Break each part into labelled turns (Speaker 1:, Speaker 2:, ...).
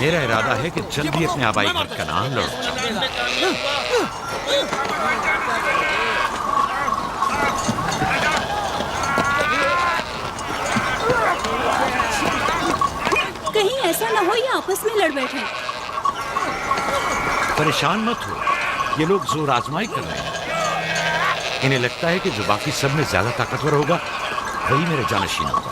Speaker 1: मेरा इरादा है कि जल्दी अपने आबाई घर कनान लौट जाऊं।
Speaker 2: कहीं ऐसा ना हो ये आपस में लड़ बैठे।
Speaker 1: परेशान मत हो, ये लोग जोर आजमाई कर रहे हैं। इन्हें लगता है कि जो बाकी सब में ज्यादा ताकतवर होगा वही मेरे जानशीन होगा।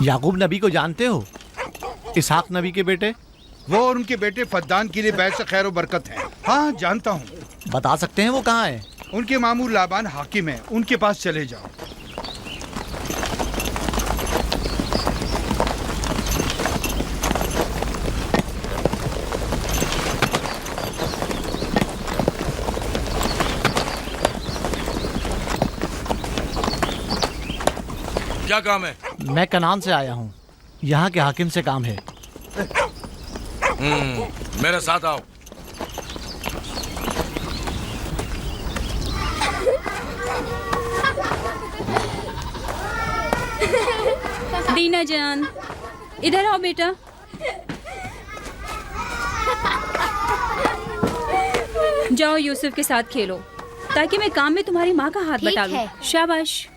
Speaker 3: याकूब नबी को जानते हो? इसहाक नबी के बेटे।
Speaker 4: वो और उनके बेटे फद्दान के लिए बैत से खैर बरकत है। हाँ जानता हूँ।
Speaker 3: बता सकते हैं वो कहाँ है?
Speaker 4: उनके मामू लाबान हाकिम है, उनके पास चले जाओ।
Speaker 5: क्या काम है?
Speaker 3: मैं कनान से आया हूँ, यहाँ के हाकिम से काम है।
Speaker 5: मेरे साथ आओ।
Speaker 2: दीना जान, इधर आओ बेटा। जाओ यूसुफ के साथ खेलो ताकि मैं काम में तुम्हारी माँ का हाथ बटा लूं। शाबाश।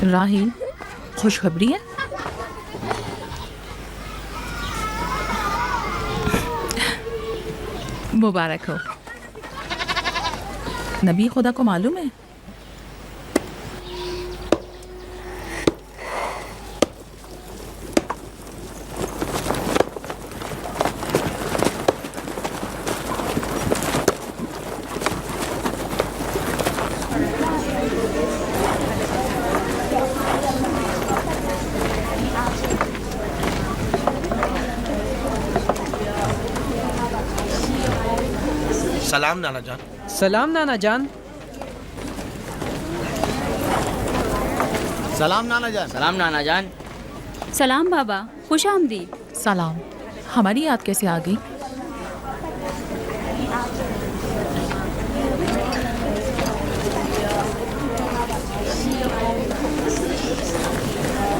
Speaker 6: राहील, खुशखबरी है? मुबारक हो। नबी खुदा को मालूम है?
Speaker 5: सलाम नाना जान।
Speaker 7: सलाम नाना जान।
Speaker 3: सलाम नाना जान।
Speaker 8: सलाम नाना जान।
Speaker 2: सलाम बाबा, खुश आमदीद।
Speaker 6: सलाम। हमारी याद कैसे आ गई?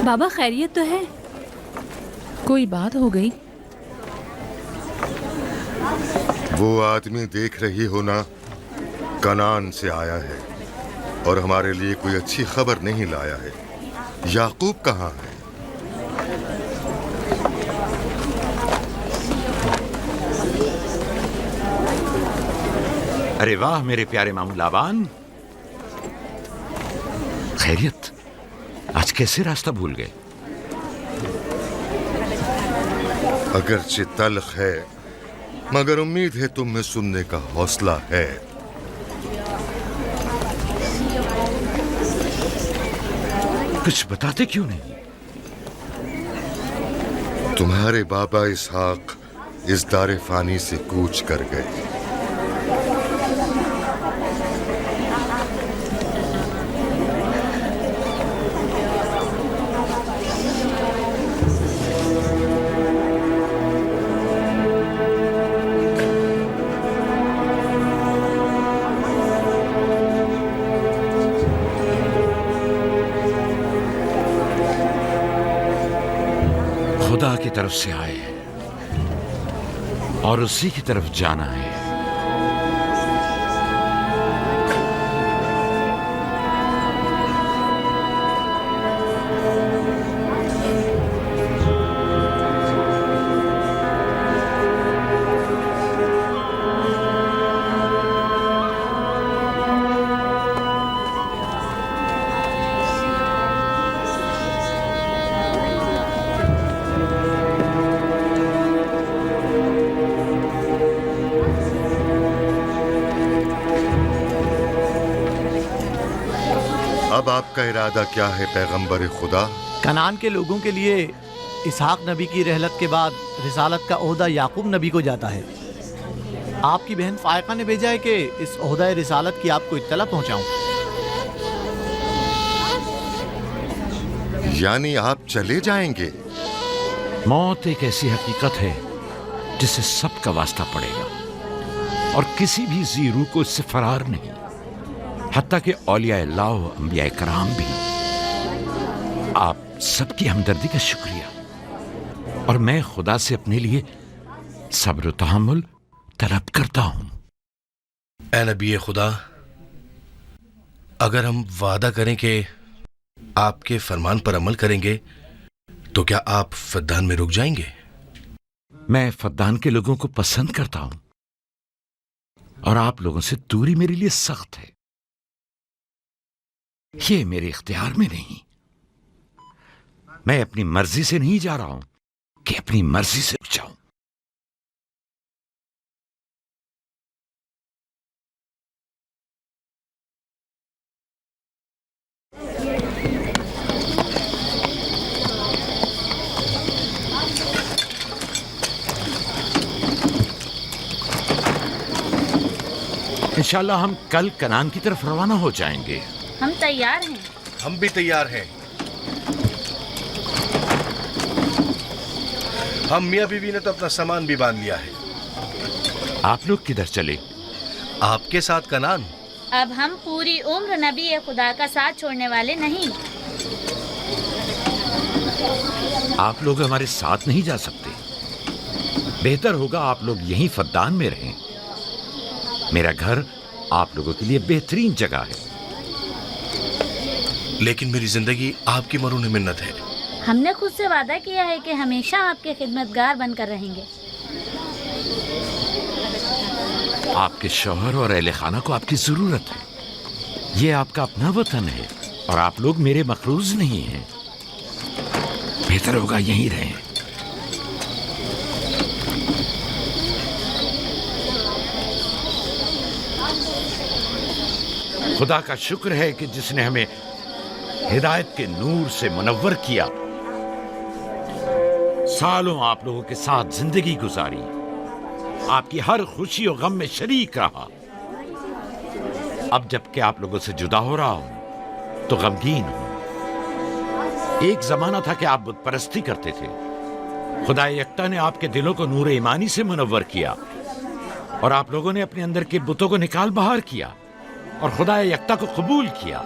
Speaker 2: बाबा खैरियत तो है?
Speaker 6: कोई बात हो गई?
Speaker 9: वो आदमी देख रही हो ना, कनान से आया है और हमारे लिए कोई अच्छी खबर नहीं लाया है। याकूब कहाँ है?
Speaker 1: अरे वाह मेरे प्यारे मामू लाबान, खैरियत? आज कैसे रास्ता भूल गए?
Speaker 9: अगरचे तल्ख है मगर उम्मीद है तुम में सुनने का हौसला है।
Speaker 1: कुछ बताते क्यों नहीं?
Speaker 9: तुम्हारे बाबा इसहाक इस दारे फानी से कूच कर गए।
Speaker 1: खुदा की तरफ से आए हैं। और उसी की तरफ जाना है।
Speaker 9: अब आपका इरादा क्या है पैगंबर खुदा?
Speaker 3: कनान के लोगों के लिए इसहाक नबी की रहलत के बाद रिसालत का ओहदा याकूब नबी को जाता है। आपकी बहन फायका ने भेजा है कि इस ओहदा रिसालत की आपको इत्तला पहुंचाऊं।
Speaker 9: यानी आप चले जाएंगे?
Speaker 1: मौत एक ऐसी हकीकत है जिससे सबका वास्ता पड़ेगा और किसी भी जी रूह को इससे फरार नहीं, हत्ता कि औलिया अल्लाह व अंबिया कराम भी। आप सबकी हमदर्दी का शुक्रिया और मैं खुदा से अपने लिए सब्र व तहम्मुल तलब करता हूं।
Speaker 5: ए नबी खुदा, अगर हम वादा करें कि आपके फरमान पर अमल करेंगे तो क्या आप फद्दान में रुक जाएंगे?
Speaker 1: मैं फद्दान के लोगों को पसंद करता हूं और आप लोगों से दूरी मेरे लिए सख्त है। ये मेरे इख्तियार में नहीं। मैं अपनी मर्जी से नहीं जा रहा हूं कि अपनी मर्जी से रुक जाऊं। इंशाल्लाह हम कल कनान की तरफ रवाना हो जाएंगे।
Speaker 7: हम तैयार हैं।
Speaker 5: हम भी तैयार हैं। हम मियाँ बीवी ने तो अपना सामान भी बांध लिया है।
Speaker 1: आप लोग किधर चले?
Speaker 5: आपके साथ कनान।
Speaker 7: अब हम पूरी उम्र नबी खुदा का साथ छोड़ने वाले नहीं।
Speaker 1: आप लोग हमारे साथ नहीं जा सकते। बेहतर होगा आप लोग यहीं फद्दान में रहें। मेरा घर आप लोगों के लिए बेहतरीन जगह है।
Speaker 5: लेकिन मेरी जिंदगी आपकी मरून मिन्नत है।
Speaker 7: हमने खुद से वादा किया है कि हमेशा आपके खिदमतगार बनकर रहेंगे।
Speaker 1: आपके शौहर और अहले खाना को आपकी जरूरत है। ये आपका अपना वतन है और आप लोग मेरे मखरूज नहीं हैं। बेहतर होगा यहीं रहें। खुदा का शुक्र है कि जिसने हमें हिदायत के नूर से मुनव्वर किया। सालों आप लोगों के साथ जिंदगी गुजारी, आपकी हर खुशी और गम में शरीक रहा। अब जबकि आप लोगों से जुदा हो रहा हूं तो गमगीन हूं। एक जमाना था कि आप बुत परस्ती करते थे। खुदा यकता ने आपके दिलों को नूर ईमानी से मुनव्वर किया और आप लोगों ने अपने अंदर के बुतों को निकाल बाहर किया और खुदा यकता को कबूल किया।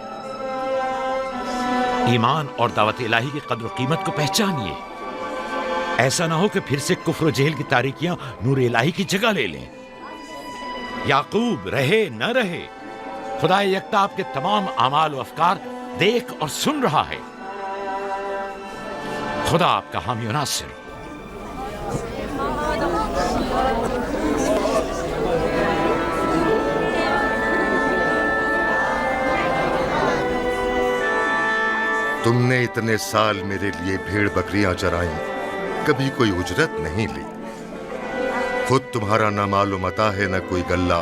Speaker 1: ईमान और दावत इलाही की कद्र कीमत को पहचानिए। ऐसा ना हो कि फिर से कुफ्र जेल की तारीकियां नूर इलाही की जगह ले लें। याकूब रहे न रहे, खुदा यकता आपके तमाम अमाल व अफकार देख और सुन रहा है। खुदा आपका हामी और नासिर।
Speaker 9: तुमने इतने साल मेरे लिए भेड़ बकरियां चराई, कभी कोई उजरत नहीं ली। खुद तुम्हारा ना मालूम मता है न कोई गल्ला।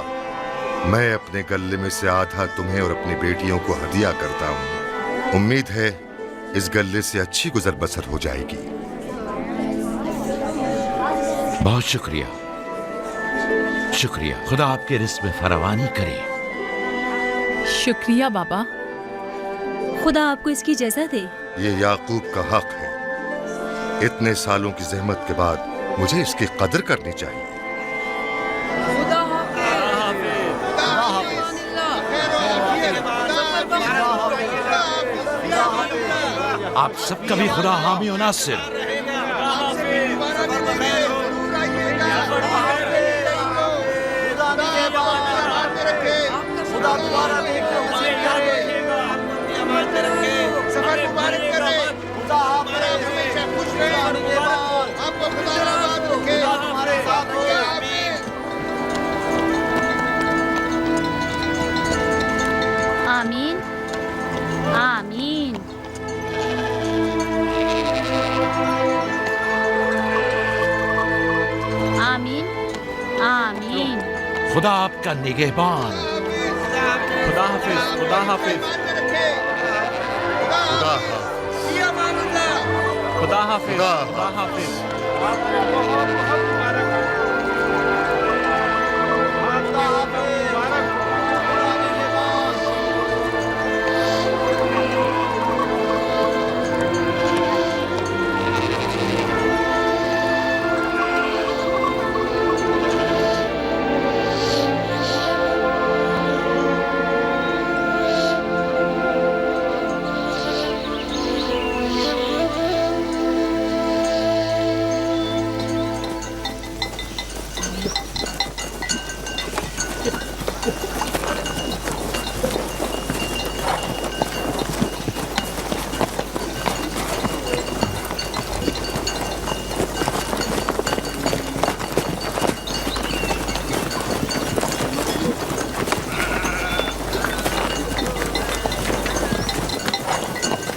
Speaker 9: मैं अपने गल्ले में से आधा तुम्हें और अपनी बेटियों को हदिया करता हूं। उम्मीद है इस गल्ले से अच्छी गुजर बसर हो जाएगी।
Speaker 1: बहुत शुक्रिया, शुक्रिया। खुदा आपके रिस्क में फरावानी करे।
Speaker 6: शुक्रिया बाबा।
Speaker 2: खुदा आपको इसकी जज़ा दे।
Speaker 9: ये याकूब का हक है। इतने सालों की जहमत के बाद मुझे इसकी कदर करनी चाहिए।
Speaker 1: आप सबका भी खुदा हामी और नासिर।
Speaker 4: सफर मुबारक करे। हमेशा खुश रहे। आपको खुदा आबाद रखे। हमारे साथ रखे।
Speaker 7: आमीन आमीन। आमीन आमीन।
Speaker 1: खुदा आपका निगहबान।
Speaker 3: खुदा हाफिज, खुदा हाफिज,
Speaker 9: खुदा हाफिज।
Speaker 3: खुदा हाफिज,
Speaker 9: खुदा
Speaker 3: खुदा हाफिज।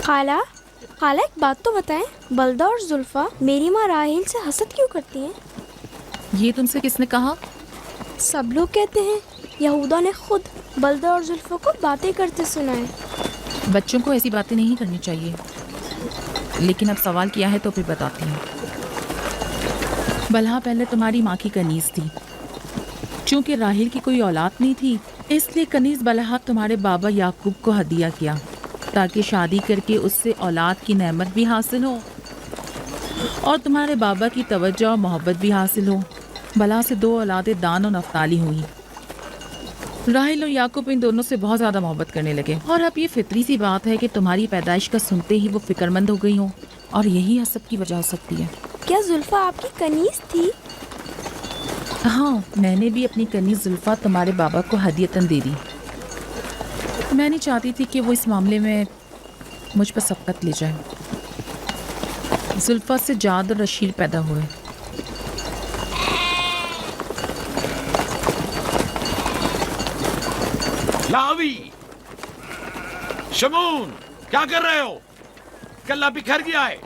Speaker 8: खाला, खाला एक बात तो बताएं, बल्दा और जुल्फा मेरी माँ राहेल से हसद क्यों करती हैं?
Speaker 6: ये तुमसे किसने कहा?
Speaker 8: सब लोग कहते हैं यहूदा ने खुद बल्दा और जुल्फा को बातें करते सुना है।
Speaker 6: बच्चों को ऐसी बातें नहीं करनी चाहिए, लेकिन अब सवाल किया है तो फिर बताती हूँ। बलहा पहले तुम्हारी माँ की कनीज थी। चूंकि राहेल की कोई औलाद नहीं थी, इसलिए कनीज बलहा तुम्हारे बाबा याकूब को हदिया किया ताकि शादी करके उससे औलाद की नेमत भी हासिल हो और तुम्हारे बाबा की तवज्जो और मोहब्बत भी हासिल हो। बलहा से 2 औलादें दान और नफ्ताली हुई। राहेल और याकूब इन दोनों से बहुत ज़्यादा मोहब्बत करने लगे और अब ये फितरी सी बात है कि तुम्हारी पैदाइश का सुनते ही वो फिक्रमंद हो गई हो और यही हसद की वजह हो सकती है।
Speaker 8: क्या जुल्फा आपकी कनीज थी?
Speaker 6: हाँ, मैंने भी अपनी कनीज जुल्फा तुम्हारे बाबा को हदियतन दे दी। मैं नहीं चाहती थी कि वो इस मामले में मुझ पर सबकत ले जाए। जुल्फा से जाद और रशीद पैदा हुए।
Speaker 1: लावी, शमून, क्या कर रहे हो? गल्ला बिखर गया है।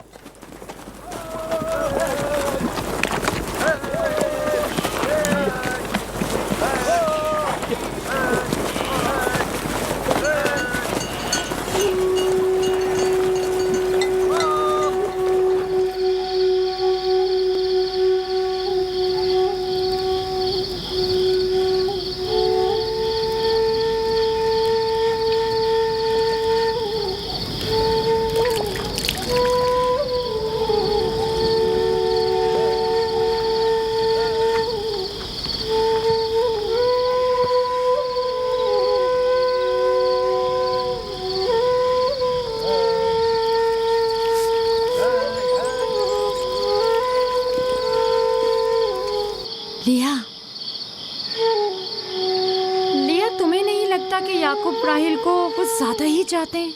Speaker 2: लिया, तुम्हें नहीं लगता कि याकूब राहेल को कुछ ज्यादा ही चाहते हैं?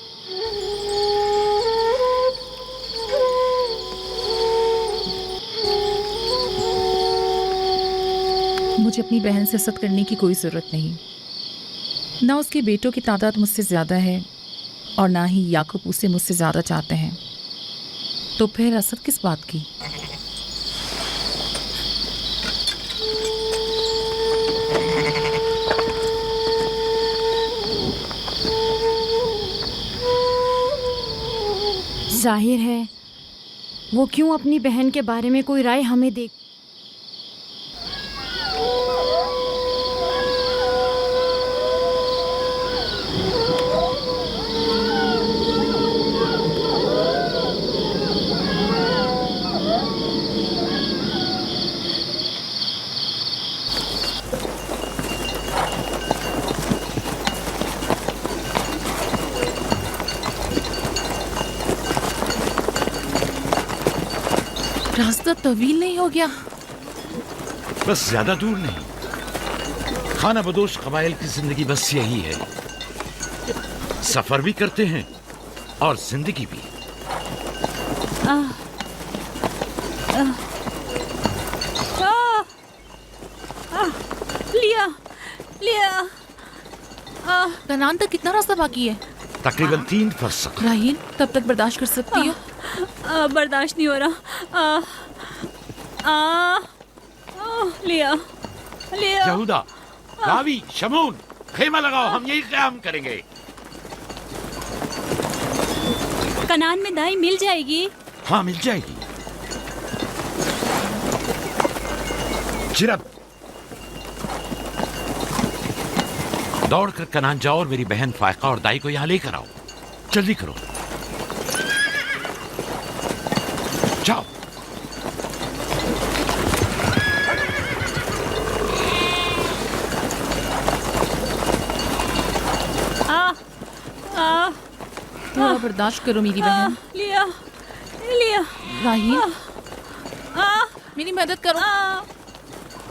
Speaker 6: मुझे अपनी बहन से हसद करने की कोई ज़रूरत नहीं। ना उसके बेटों की तादाद मुझसे ज़्यादा है और ना ही याकूब उसे मुझसे ज़्यादा चाहते हैं, तो फिर हसद किस बात की?
Speaker 2: जाहिर है वो क्यों अपनी बहन के बारे में कोई राय हमें दे। रास्ता तवील नहीं हो गया?
Speaker 1: बस ज्यादा दूर नहीं, खाना बदोश कबाइल की जिंदगी बस यही है, सफर भी करते हैं और जिंदगी भी।
Speaker 2: लिया लिया।
Speaker 6: कनान तक कितना रास्ता बाकी है?
Speaker 1: तकरीबन 3 फरसख।
Speaker 6: राहील, तब तक बर्दाश्त कर सकती हो?
Speaker 2: बर्दाश्त नहीं हो रहा। लिया लिया।
Speaker 1: यहूदा, रावी, शमून, खेमा लगाओ, हम यही क़याम करेंगे।
Speaker 2: कनान में दाई मिल जाएगी?
Speaker 1: हाँ, मिल जाएगी। चिरब, दौड़कर कनान जाओ और मेरी बहन फायका और दाई को यहाँ लेकर आओ। जल्दी करो, जाओ।
Speaker 6: थोड़ा बर्दाश्त करो मेरी बहन।
Speaker 2: लिया लिया।
Speaker 6: राहील, मेरी मदद करो।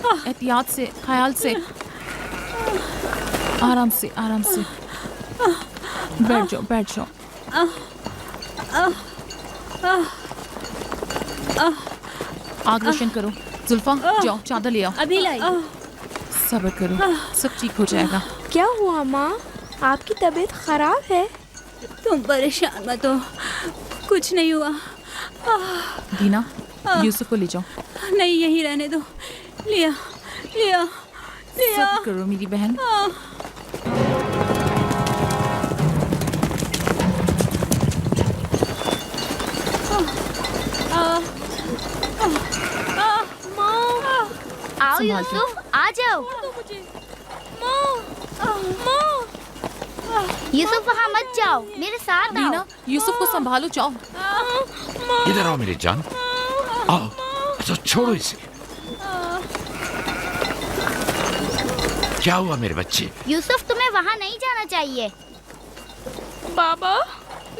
Speaker 6: एहतियात से, ख्याल से, आराम से, आराम से। बैठ जाओ, बैठ जाओ। आग रोशन करो। जुल्फा, जाओ चादर ले आओ।
Speaker 2: अभी लाई।
Speaker 6: सब्र करो, सब ठीक हो जाएगा।
Speaker 8: क्या हुआ माँ? आपकी तबीयत खराब है?
Speaker 2: तुम परेशान मत हो, कुछ नहीं हुआ।
Speaker 6: दीना, यूसुफ को ले जाओ।
Speaker 2: नहीं, यहीं रहने दो। लिया लिया लिया।
Speaker 6: सब्र करो मेरी बहन।
Speaker 7: आओ
Speaker 6: संभाल के।
Speaker 7: यूसुफ, आ जाओ। यूसुफ वहाँ मत जाओ, मेरे साथ आओ।
Speaker 6: दीना, यूसुफ को संभालो, जाओ।
Speaker 1: इधर आओ मेरी जान, आओ। अच्छा, छोड़ो इसे। क्या हुआ मेरे बच्चे?
Speaker 7: यूसुफ, तुम्हें वहाँ नहीं जाना चाहिए।
Speaker 8: बाबा,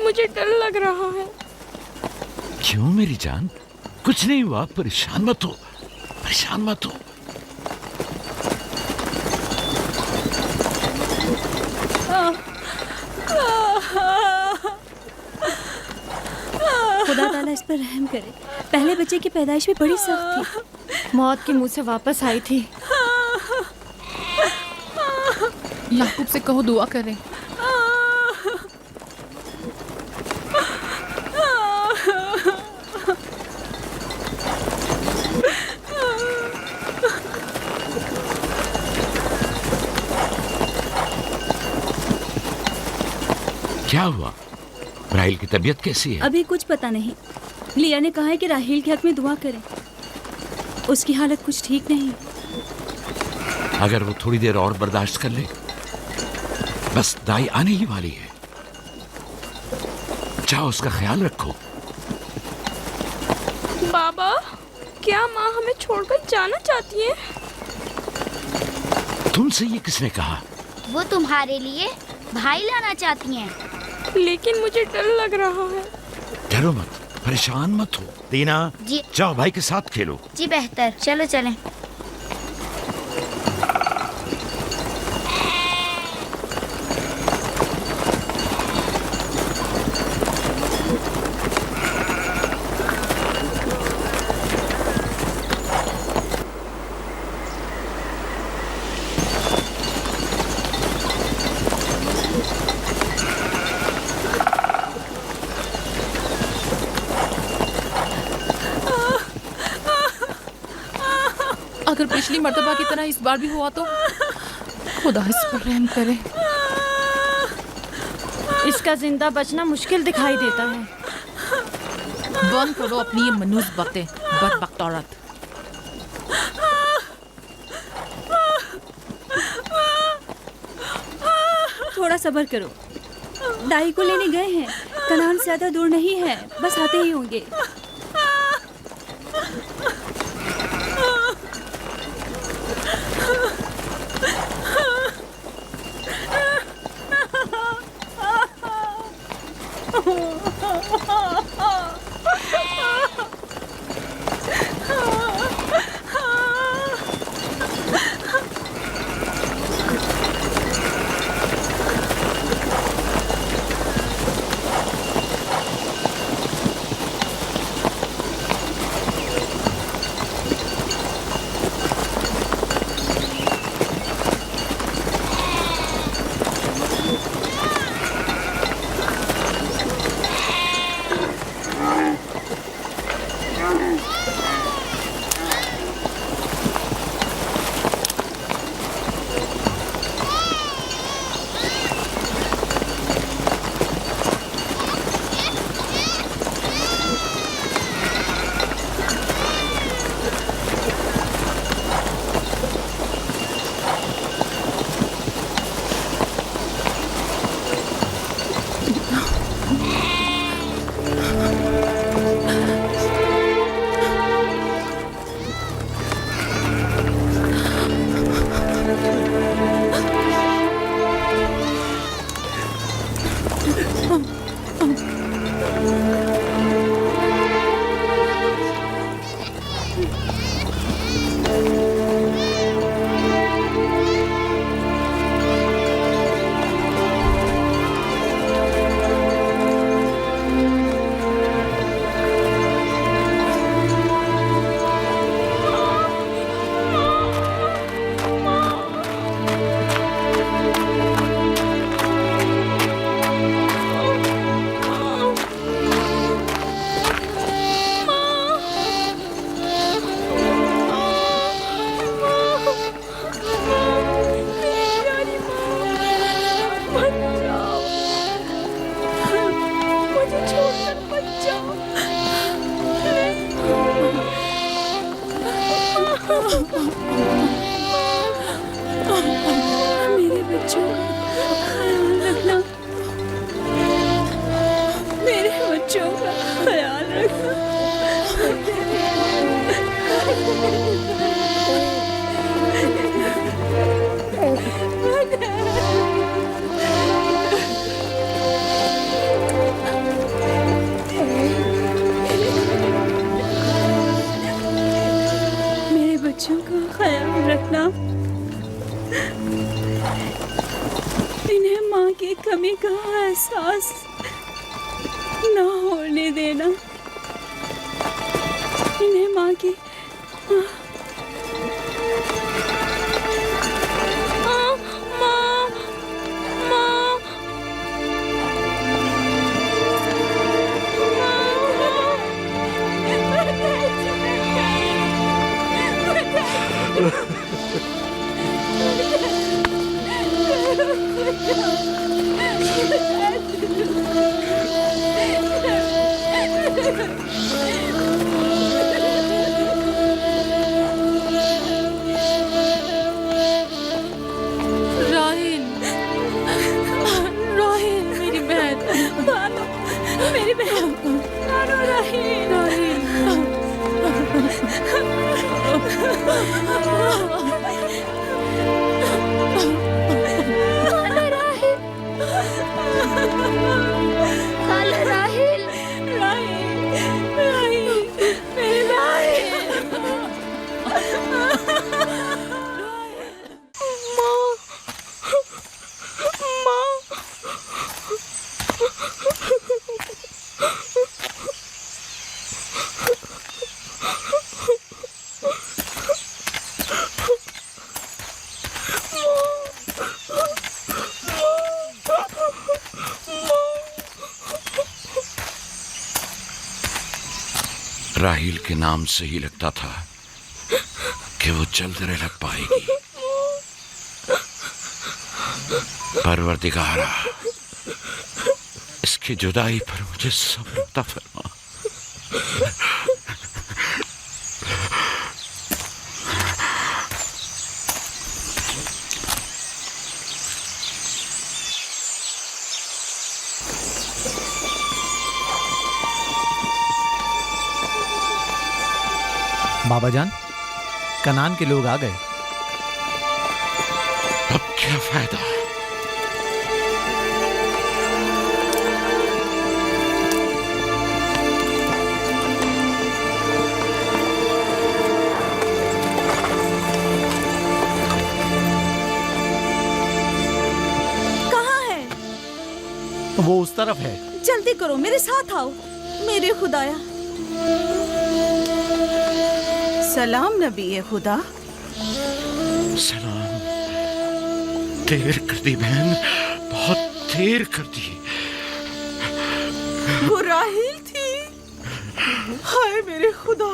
Speaker 8: मुझे डर लग रहा है।
Speaker 1: क्यों मेरी जान? कुछ नहीं हुआ, परेशान मत हो, परेशान मत हो।
Speaker 2: खुदा ताला इस पर रहम करे। पहले बच्चे की पैदाइश भी बड़ी सख्त थी, मौत के मुंह से वापस आई थी।
Speaker 6: याकूब से कहो दुआ करें।
Speaker 1: क्या हुआ? राहील की तबीयत कैसी है?
Speaker 2: अभी कुछ पता नहीं। लिया ने कहा है कि राहील के हक में दुआ करें। उसकी हालत कुछ ठीक नहीं।
Speaker 1: अगर वो थोड़ी देर और बर्दाश्त कर ले, बस दाई आने ही वाली है। जाओ, उसका ख्याल रखो।
Speaker 8: बाबा, क्या माँ हमें छोड़कर जाना चाहती है?
Speaker 1: तुमसे ये किसने कहा?
Speaker 7: वो तुम्हारे लिए भाई लाना चाहती हैं।
Speaker 8: लेकिन मुझे डर लग रहा है।
Speaker 1: डरो मत, परेशान मत हो। दीना,
Speaker 7: जी।
Speaker 1: जाओ भाई के साथ खेलो।
Speaker 7: जी बेहतर, चलो चलें।
Speaker 6: अगर पिछली मर्तबा की तरह इस बार भी हुआ तो खुदा इस पर रहम करे।
Speaker 2: इसका जिंदा बचना मुश्किल दिखाई देता है।
Speaker 6: बंद करो अपनी ये मनूस बातें, बदबख्त औरत।
Speaker 2: थोड़ा सब्र करो, दाई को लेने गए हैं। कनान से ज्यादा दूर नहीं है, बस आते ही होंगे। मेरे बच्चों का ख्याल रखना, मेरे बच्चों का ख्याल रखना। मेरे बच्चों का ख्याल रखना, इन्हें माँ की कमी का एहसास ना होने देना, इन्हें माँ की
Speaker 6: राहिल, राहिल मेरी बहन,
Speaker 2: भानु, मेरी बहन, भानु, राहिल,
Speaker 8: खाला राहिल,
Speaker 1: राहील के नाम से ही लगता था कि वो जल्द लग पाएगी। परवरदिगारा, इसकी जुदाई पर मुझे सब्र अता फरमा।
Speaker 3: बाबा जान, कनान के लोग आ गए।
Speaker 1: अब क्या फायदा?
Speaker 2: कहाँ है?
Speaker 3: वो उस तरफ है।
Speaker 2: जल्दी करो, मेरे साथ आओ। मेरे खुदाया।
Speaker 10: सलाम नबी खुदा।
Speaker 1: सलाम। देर कर दी बहन, बहुत देर कर दी।
Speaker 10: वो राहिल थी। हाय मेरे खुदा।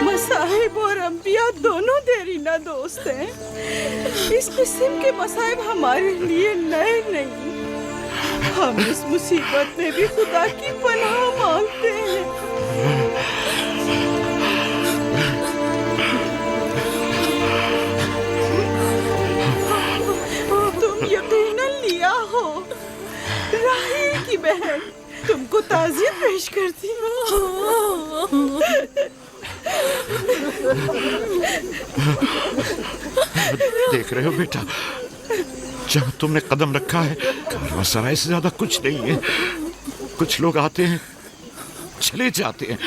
Speaker 10: मसाहिब और अंबिया दोनों देरीना दोस्त हैं। इस किस्म के मसाइब हमारे लिए नए नहीं। हम इस मुसीबत में भी खुदा की पनाह मांगते हैं। तुम यकीनन लिया हो। राहिल की बहन तुमको ताज़ियत पेश करती हो।
Speaker 1: देख रहे हो बेटा, जहाँ तुमने कदम रखा है कारवांसराय से ज्यादा कुछ नहीं है। कुछ लोग आते हैं, चले जाते हैं।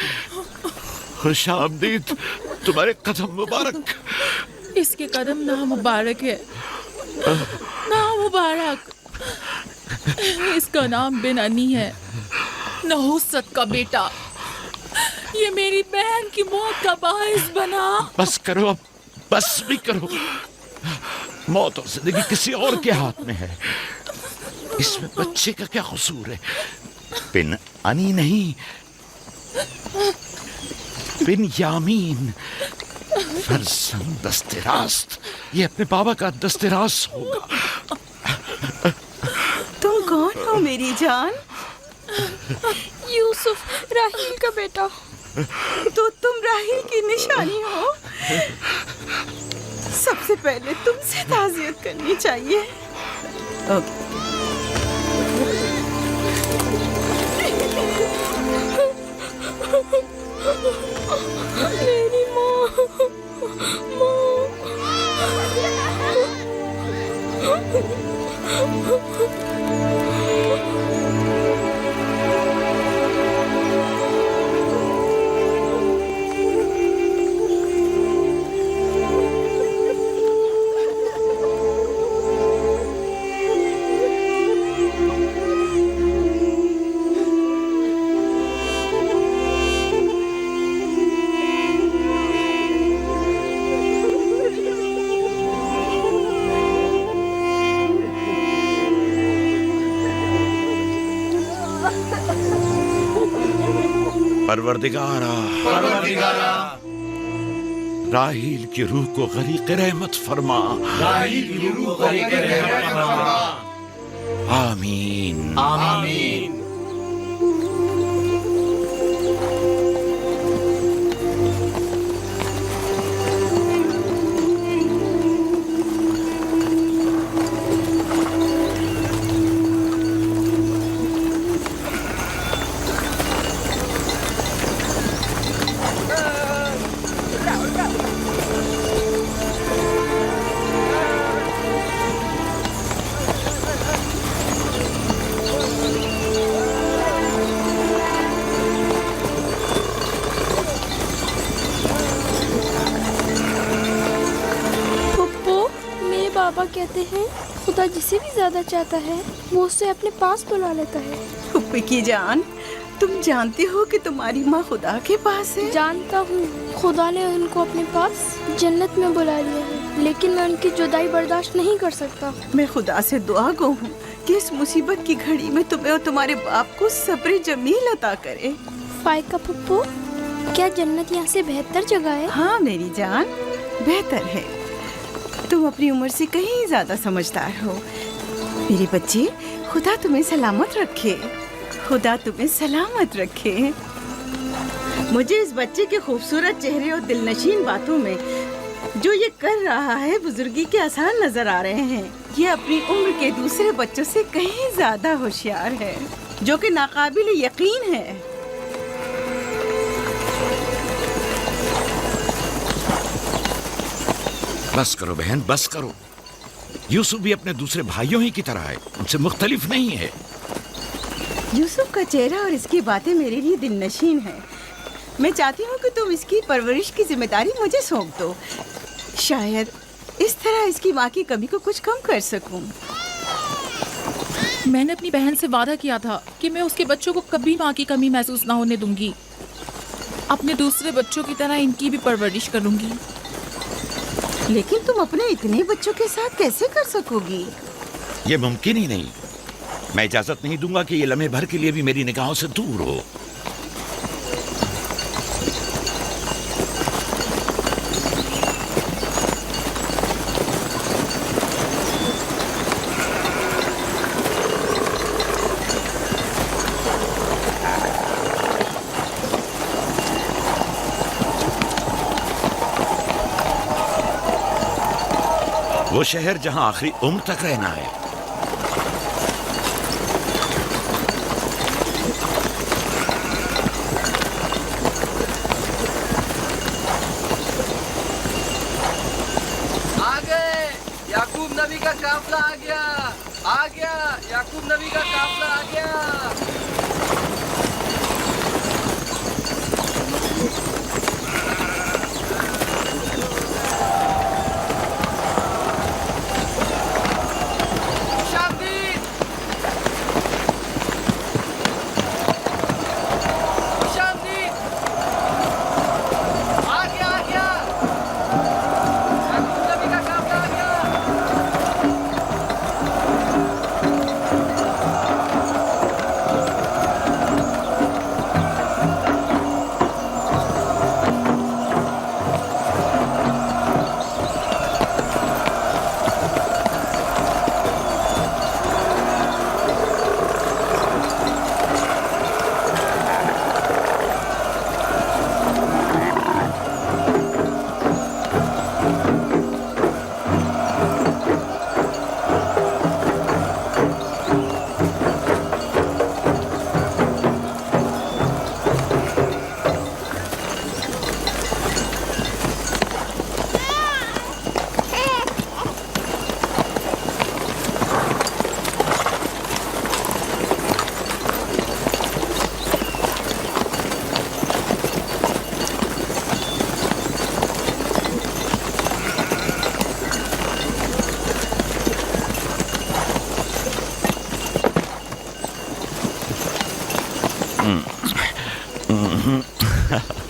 Speaker 1: खुशामदीद तुम्हारे कदम मुबारक।
Speaker 6: इसके कदम ना मुबारक है, ना मुबारक। इसका नाम बिन अनी है, नहुसत का बेटा। ये मेरी बहन की मौत का बाइस बना।
Speaker 1: बस करो अब, बस भी करो। मौत और जिंदगी किसी और के हाथ में है। इसमें बच्चे का क्या कसूर है? बिन अनी नहीं, बिन्यामीन फरजंद दस्तरास्त, ये अपने बाबा का दस्तरास होगा।
Speaker 10: तुम कौन हो मेरी जान?
Speaker 8: यूसुफ, राहील का बेटा।
Speaker 10: तो तुम राहील की निशानी हो। सबसे पहले तुमसे ताज़ियत करनी चाहिए। ओके।
Speaker 8: मेरी माँ,
Speaker 1: परवरदिगारा, राहील की रूह को गरीक़ रहमत फरमा। आमीन
Speaker 3: आमीन।
Speaker 8: पापा कहते हैं खुदा जिसे भी ज्यादा चाहता है वो उसे अपने पास बुला लेता है।
Speaker 10: फुप्पी की जान, तुम जानती हो कि तुम्हारी माँ खुदा के पास है?
Speaker 8: जानता हूँ, खुदा ने उनको अपने पास जन्नत में बुला लिया है, लेकिन मैं उनकी जुदाई बर्दाश्त नहीं कर सकता।
Speaker 10: मैं खुदा से दुआ गो हूँ कि इस मुसीबत की घड़ी में तुम्हें और तुम्हारे बाप को सब्र जमील अता करे।
Speaker 8: फायका पप्पू, क्या जन्नत यहाँ से बेहतर जगह है?
Speaker 10: हाँ मेरी जान, बेहतर है। तुम अपनी उम्र से कहीं ज्यादा समझदार हो मेरी बच्ची। खुदा तुम्हें सलामत रखे, खुदा तुम्हें सलामत रखे। मुझे इस बच्चे के खूबसूरत चेहरे और दिलनशीन बातों में जो ये कर रहा है बुजुर्गी के आसार नजर आ रहे हैं। ये अपनी उम्र के दूसरे बच्चों से कहीं ज्यादा होशियार है, जो कि नाकाबिल यकीन है।
Speaker 1: बस करो बहन, बस करो। यूसुफ भी अपने दूसरे भाइयों ही की तरह है, उनसे मुख्तलिफ नहीं है।
Speaker 10: यूसुफ का चेहरा और इसकी बातें मेरे लिए दिलनशीन है। मैं चाहती हूँ कि तुम इसकी परवरिश की जिम्मेदारी मुझे सौंप दो। शायद इस तरह इसकी माँ की कमी को कुछ कम कर सकूं।
Speaker 6: मैंने अपनी बहन से वादा किया था कि मैं उसके बच्चों को कभी माँ की कमी महसूस ना होने दूंगी। अपने दूसरे बच्चों की तरह इनकी भी परवरिश करूंगी।
Speaker 10: लेकिन तुम अपने इतने बच्चों के साथ कैसे कर सकोगी?
Speaker 1: ये मुमकिन ही नहीं। मैं इजाजत नहीं दूंगा कि ये लम्हे भर के लिए भी मेरी निगाहों से दूर हो। वो शहर जहां आखिरी उम्र तक रहना है।
Speaker 11: आ गए, याकूब नबी का काफला आ गया, आ गया, याकूब नबी का काफला आ गया।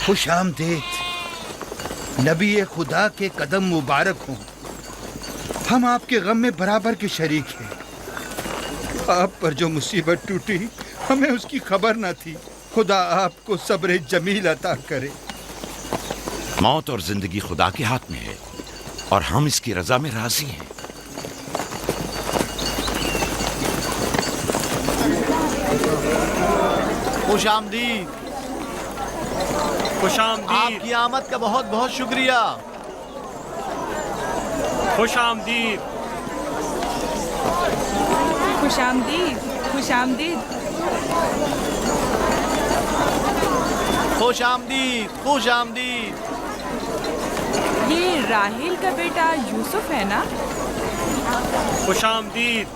Speaker 12: खुश आमदीद, नबी खुदा के कदम मुबारक हों। हम आपके गम में बराबर के शरीक हैं। आप पर जो मुसीबत टूटी हमें उसकी खबर न थी। खुदा आपको सब्र जमील अता करे।
Speaker 1: मौत और जिंदगी खुदा के हाथ में है और हम इसकी रजा में राजी हैं।
Speaker 3: खुश आमदीद।
Speaker 13: खुश आमदीद।
Speaker 3: आपकी आमद का बहुत बहुत शुक्रिया।
Speaker 13: खुश आमदीद।
Speaker 10: खुश आमदीद, खुश आमदीद।
Speaker 3: खुश आमदीद, खुश आमदीद।
Speaker 10: ये राहिल का बेटा यूसुफ है ना?
Speaker 13: खुश आमदीद।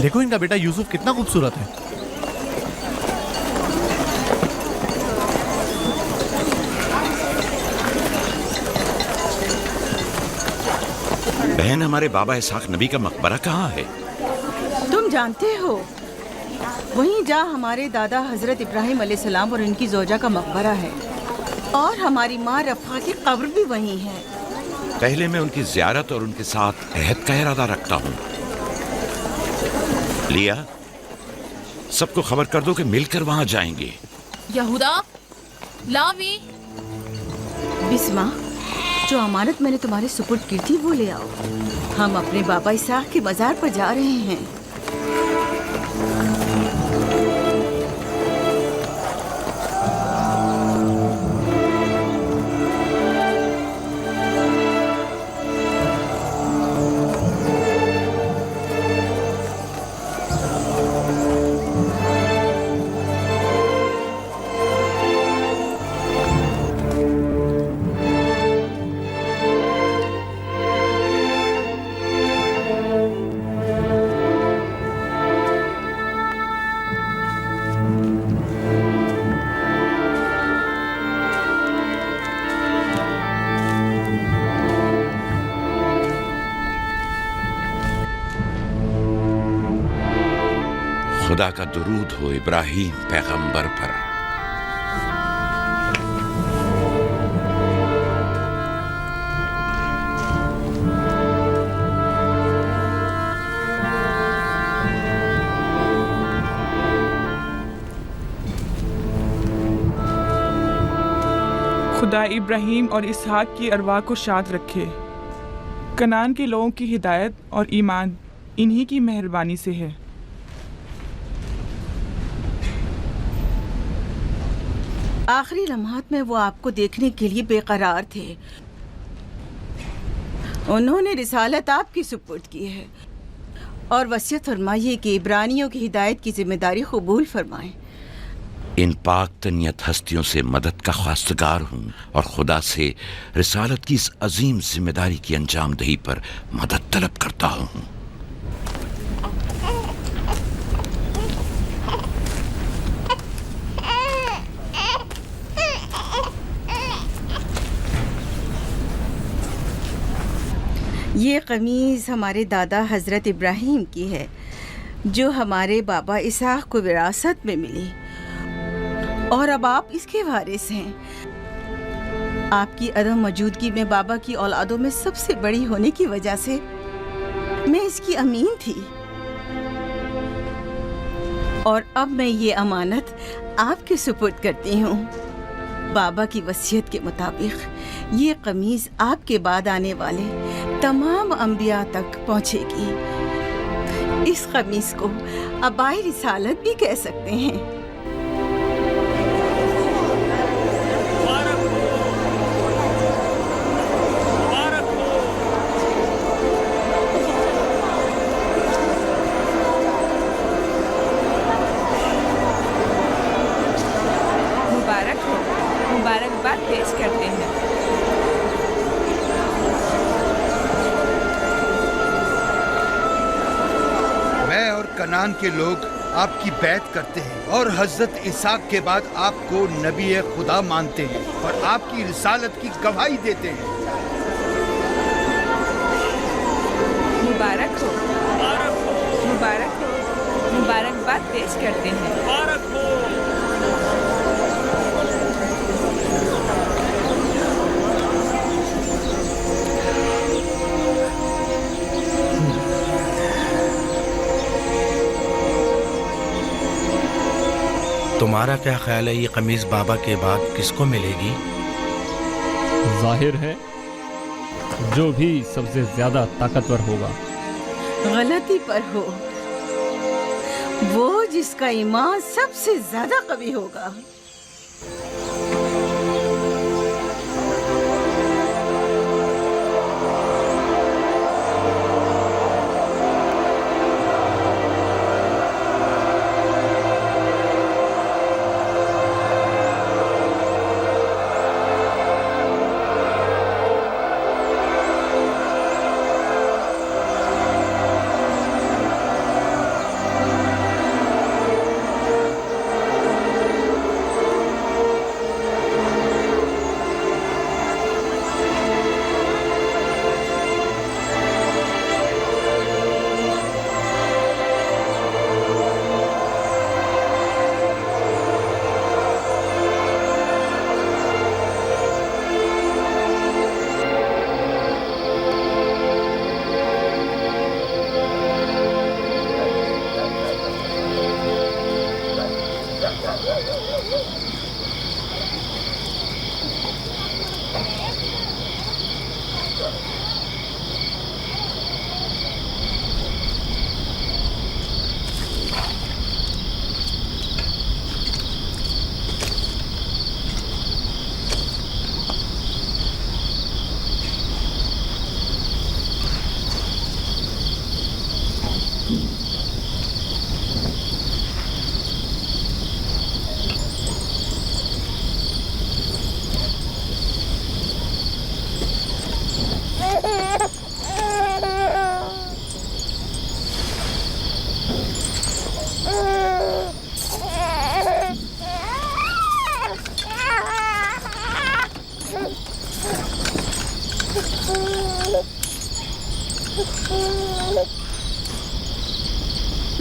Speaker 3: देखो इनका बेटा यूसुफ कितना खूबसूरत है।
Speaker 1: बहन, हमारे बाबा इसहाक नबी का मकबरा कहाँ है?
Speaker 10: तुम जानते हो, वहीं जा हमारे दादा हजरत इब्राहिम अलैहिस्सलाम और उनकी जोजा का मकबरा है, और हमारी माँ रफ़ा की कब्र भी वहीं है।
Speaker 1: पहले मैं उनकी ज़ियारत और उनके साथ अहद का इरादा रखता हूँ। लिया, सबको खबर कर दो कि मिलकर वहां जाएंगे।
Speaker 6: यहूदा, लावी।
Speaker 10: बिस्मा, जो अमानत मैंने तुम्हारे सुपुर्द की थी वो ले आओ। हम अपने बाबा इसहाक के मज़ार पर जा रहे हैं।
Speaker 1: खुदा का दुरूद हो इब्राहिम पैगंबर पर।
Speaker 14: खुदा इब्राहिम और इसहाक की अरवाह को शाद रखे। कनान के लोगों की हिदायत और ईमान इन्हीं की मेहरबानी से है।
Speaker 10: आखिरी लम्हात में वो आपको देखने के लिए बेकरार थे। उन्होंने रिसालत आपकी सुपुर्द की है और वसीयत फरमाइए कि इब्रानियों की हिदायत की जिम्मेदारी कबूल फरमाएं।
Speaker 1: इन पाक तनियत हस्तियों से मदद का ख्वास्तगार हूँ और खुदा से रिसालत की इस अजीम जिम्मेदारी की अंजाम दही पर मदद तलब करता हूँ।
Speaker 10: ये कमीज़ हमारे दादा हज़रत इब्राहिम की है, जो हमारे बाबा इसहाक को विरासत में मिली, और अब आप इसके वारिस हैं। आपकी अदम मौजूदगी में बाबा की औलादों में सबसे बड़ी होने की वजह से मैं इसकी अमीन थी, और अब मैं ये अमानत आपके सुपुर्द करती हूँ। बाबा की वसीयत के मुताबिक ये कमीज़ आपके बाद आने वाले तमाम अंबिया तक पहुँचेगी। इस कमीज़ को अबाई रिसालत भी कह सकते हैं। मुबारक हो, मुबारकबाद पेश करते हैं।
Speaker 12: कनान के लोग आपकी बैत करते हैं और हजरत इसहाक के बाद आपको नबी खुदा मानते हैं और आपकी रिसालत की गवाही देते हैं।
Speaker 10: मुबारक हो, मुबारक हो, मुबारकबाद पेश करते हैं।
Speaker 13: मुबारक हो।
Speaker 5: तुम्हारा क्या ख्याल है, ये कमीज बाबा के बाद किसको मिलेगी?
Speaker 15: जाहिर है जो भी सबसे ज्यादा ताकतवर होगा।
Speaker 10: गलती पर हो, वो जिसका ईमान सबसे ज्यादा कवी होगा।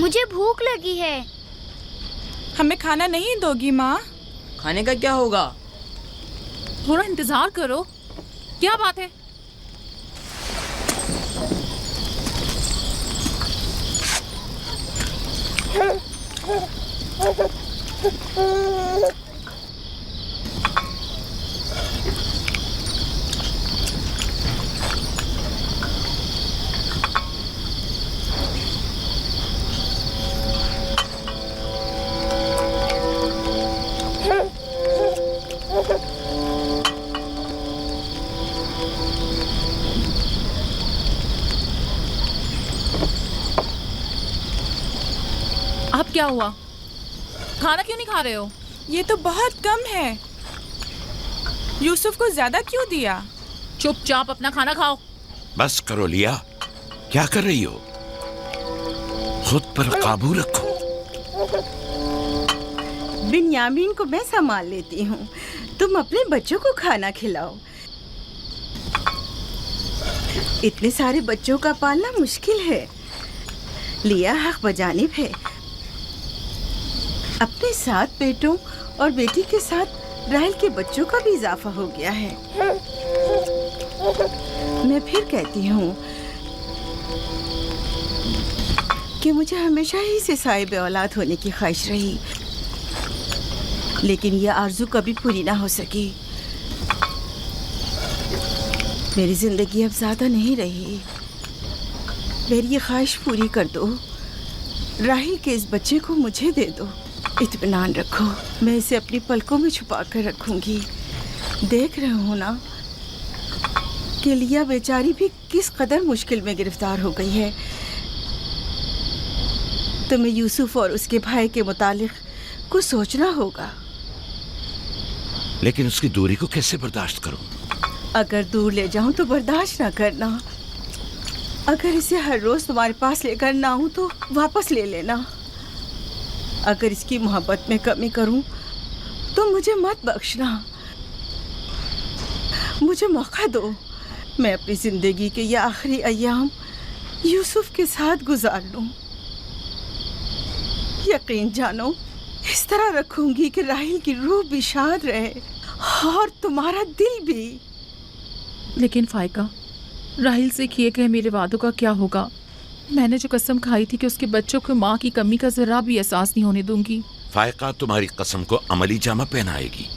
Speaker 8: मुझे भूख लगी है।
Speaker 14: हमें खाना नहीं दोगी माँ?
Speaker 11: खाने का क्या होगा?
Speaker 6: थोड़ा इंतजार करो। क्या बात है? अब क्या हुआ? खाना क्यों नहीं खा रहे हो?
Speaker 14: ये तो बहुत कम है। यूसुफ को ज्यादा क्यों दिया?
Speaker 6: चुपचाप अपना खाना खाओ।
Speaker 1: बस करो लिया, क्या कर रही हो? खुद पर काबू रखो।
Speaker 10: बिन्यामीन को मैं संभाल लेती हूँ, तुम अपने बच्चों को खाना खिलाओ। इतने सारे बच्चों का पालना मुश्किल है। लिया हक बजानिब है। अपने 7 बेटों और बेटी के साथ राहेल के बच्चों का भी इजाफा हो गया है। मैं फिर कहती हूँ कि मुझे हमेशा ही से साहिब औलाद होने की ख्वाहिश रही, लेकिन यह आरज़ू कभी पूरी ना हो सकी। मेरी जिंदगी अब ज़्यादा नहीं रही। मेरी ये ख्वाहिश पूरी कर दो। राहेल के इस बच्चे को मुझे दे दो। इत्मीनान रखो, मैं इसे अपनी पलकों में छुपा कर रखूंगी। देख रहे हो ना कि लिया बेचारी भी किस कदर मुश्किल में गिरफ्तार हो गई है। तुम्हें यूसुफ और उसके भाई के मुतालिक कुछ सोचना होगा।
Speaker 1: लेकिन उसकी दूरी को कैसे बर्दाश्त करूं?
Speaker 10: अगर दूर ले जाऊं तो बर्दाश्त ना करना। अगर इसे हर रोज तुम्हारे पास लेकर ना आऊं तो वापस ले लेना। अगर इसकी मोहब्बत में कमी करूं तो मुझे मत बख्शना। मुझे मौका दो, मैं अपनी जिंदगी के ये आखिरी अय्याम यूसुफ के साथ गुजार लूं। यकीन जानो, इस तरह रखूंगी कि राहिल की रूह भी शाद रहे और तुम्हारा दिल भी।
Speaker 6: लेकिन फायका, राहिल से किए गए मेरे वादों का क्या होगा? मैंने जो कसम खाई थी कि उसके बच्चों को माँ की कमी का जरा भी एहसास नहीं होने दूंगी।
Speaker 1: फायका तुम्हारी कसम को अमली जामा पहनाएगी।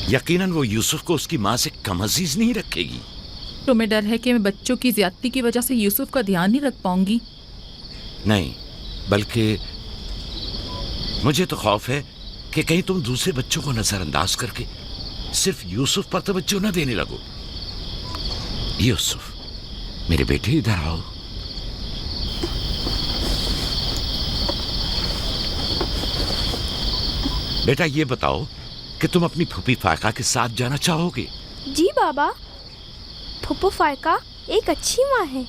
Speaker 1: यकीनन वो यूसुफ को उसकी माँ से कम अजीज नहीं रखेगी।
Speaker 6: तुम्हें डर है कि मैं बच्चों की ज्यादती की वजह से यूसुफ का ध्यान नहीं रख पाऊंगी?
Speaker 1: नहीं, बल्कि मुझे तो खौफ है कि कहीं तुम दूसरे बच्चों को नजरअंदाज करके सिर्फ यूसुफ पर तवज्जो न देने लगो। यूसुफ, मेरे बेटे, इधर आओ। बेटा, ये बताओ कि तुम अपनी फूफी फायका के साथ जाना चाहोगे?
Speaker 8: जी बाबा, फूफू फायका एक अच्छी माँ है।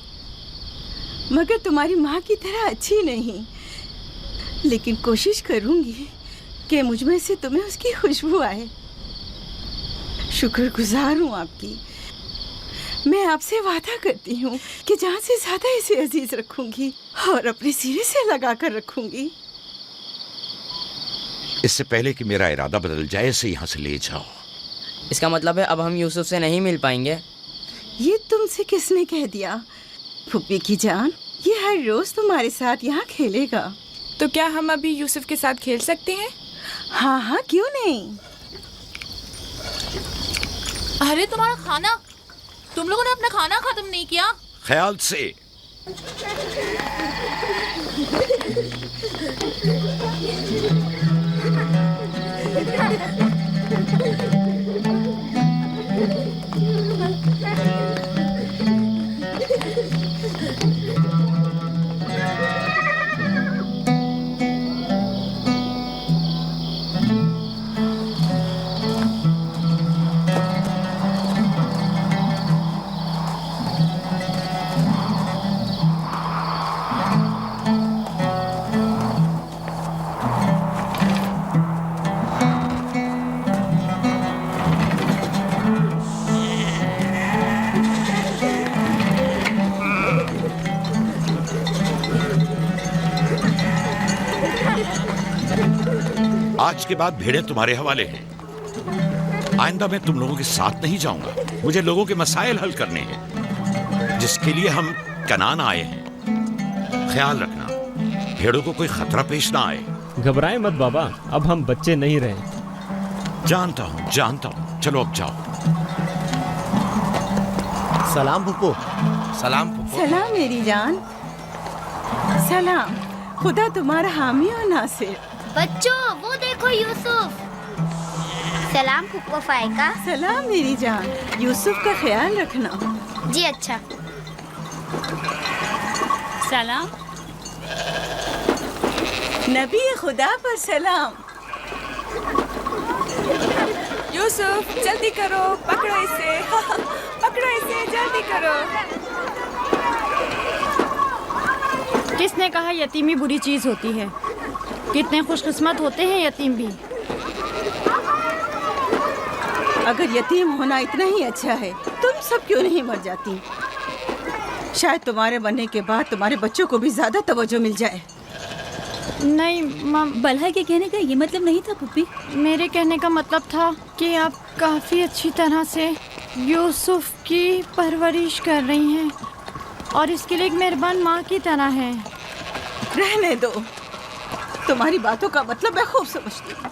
Speaker 10: मगर तुम्हारी माँ की तरह अच्छी नहीं, लेकिन कोशिश करूंगी कि मुझ में से तुम्हें उसकी खुशबू आए। शुक्रगुजार हूँ आपकी। मैं आपसे वादा करती हूँ कि जान से ज्यादा इसे अजीज रखूंगी और अपने सीने से लगा कर रखूंगी।
Speaker 1: इससे पहले कि मेरा इरादा बदल जाए, इसे यहाँ से ले जाओ।
Speaker 11: इसका मतलब है अब हम यूसुफ से नहीं मिल पाएंगे?
Speaker 10: ये तुमसे किसने कह दिया? फुप्पी की जान, ये हर रोज तुम्हारे साथ यहाँ खेलेगा।
Speaker 14: तो क्या हम अभी यूसुफ के साथ खेल सकते हैं?
Speaker 10: हाँ हाँ, क्यों नहीं।
Speaker 6: अरे तुम्हारा खाना, तुम लोगों ने अपना खाना खत्म नहीं किया?
Speaker 1: ख्याल से। आज के बाद भेड़ें तुम्हारे हवाले हैं। आइंदा मैं तुम लोगों के साथ नहीं जाऊंगा। मुझे लोगों के मसाइल हल करने हैं, जिसके लिए हम कनान आए हैं। ख्याल रखना, भेड़ों को कोई खतरा पेश ना आए।
Speaker 15: घबराएं मत बाबा, अब हम बच्चे नहीं रहे।
Speaker 1: जानता हूँ, जानता हूँ। चलो अब जाओ।
Speaker 3: सलाम फूफो।
Speaker 5: सलाम फूफो।
Speaker 10: सलाम मेरी जान। सलाम। खुदा तुम्हारा हामी और नासिर।
Speaker 16: बच्चों, वो देखो यूसुफ। सलाम फूफो फायका।
Speaker 10: सलाम मेरी जान। यूसुफ का ख्याल रखना।
Speaker 16: जी अच्छा।
Speaker 2: सलाम।
Speaker 10: नबी खुदा पर सलाम।
Speaker 14: यूसुफ, जल्दी करो, पकड़ो इसे। पकड़ो इसे, जल्दी करो।
Speaker 17: किसने कहा यतीमी बुरी चीज होती है? कितने खुशकिस्मत होते हैं यतीम भी।
Speaker 10: अगर यतीम होना इतना ही अच्छा है, तुम सब क्यों नहीं मर जाती? शायद तुम्हारे बनने के बाद तुम्हारे बच्चों को भी ज्यादा तवज्जो मिल जाए।
Speaker 17: नहीं
Speaker 2: बलहा के कहने का ये मतलब नहीं था पुप्पी।
Speaker 17: मेरे कहने का मतलब था कि आप काफ़ी अच्छी तरह से यूसुफ की परवरिश कर रही हैं और इसके लिए एक मेहरबान माँ की तरह है।
Speaker 10: रहने दो, तुम्हारी बातों का मतलब मैं खूब समझती हूँ।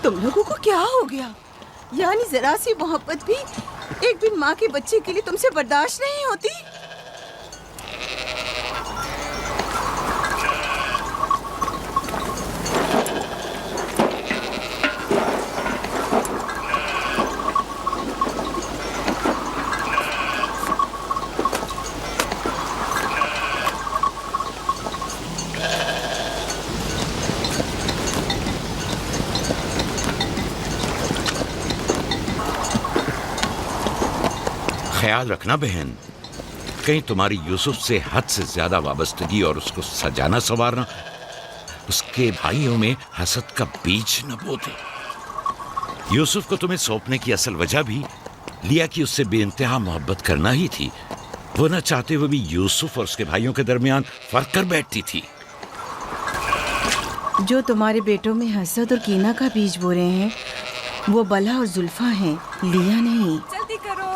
Speaker 10: तुम लोगों को क्या हो गया? यानी जरा सी मोहब्बत भी एक बिन माँ के बच्चे के लिए तुमसे बर्दाश्त नहीं होती?
Speaker 1: ख्याल रखना बहन, कहीं तुम्हारी यूसुफ से हद से ज्यादा वाबस्तगी और उसको सजाना संवारना उसके भाइयों में हसद का बीज न बो दे। यूसुफ को तुम्हें सौंपने की असल वजह भी लिया कि उससे बेइंतहा मोहब्बत करना ही थी। वो न चाहते हुए भी यूसुफ और उसके भाइयों के दरमियान फर्क कर बैठती थी।
Speaker 10: जो तुम्हारे बेटों में हसद और कीना का बीज बो रहे हैं वो बला और जुल्फा हैं, लिया नहीं।
Speaker 14: जल्दी करो,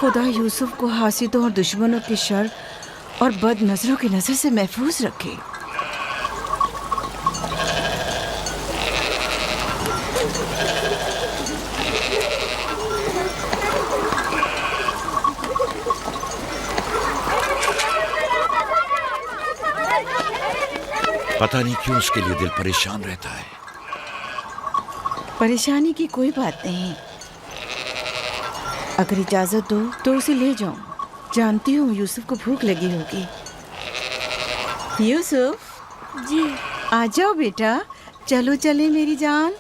Speaker 10: खुदा यूसुफ को हासिदों और दुश्मनों के शर और बद नजरों की नजर से महफूज रखे।
Speaker 1: पता नहीं क्यों उसके लिए दिल परेशान रहता है।
Speaker 10: परेशानी की कोई बात नहीं, अगर इजाजत दो तो उसे ले जाऊं। जानती हूँ यूसुफ को भूख लगी होगी। यूसुफ
Speaker 8: जी।
Speaker 10: आ जाओ बेटा, चलो चले मेरी जान।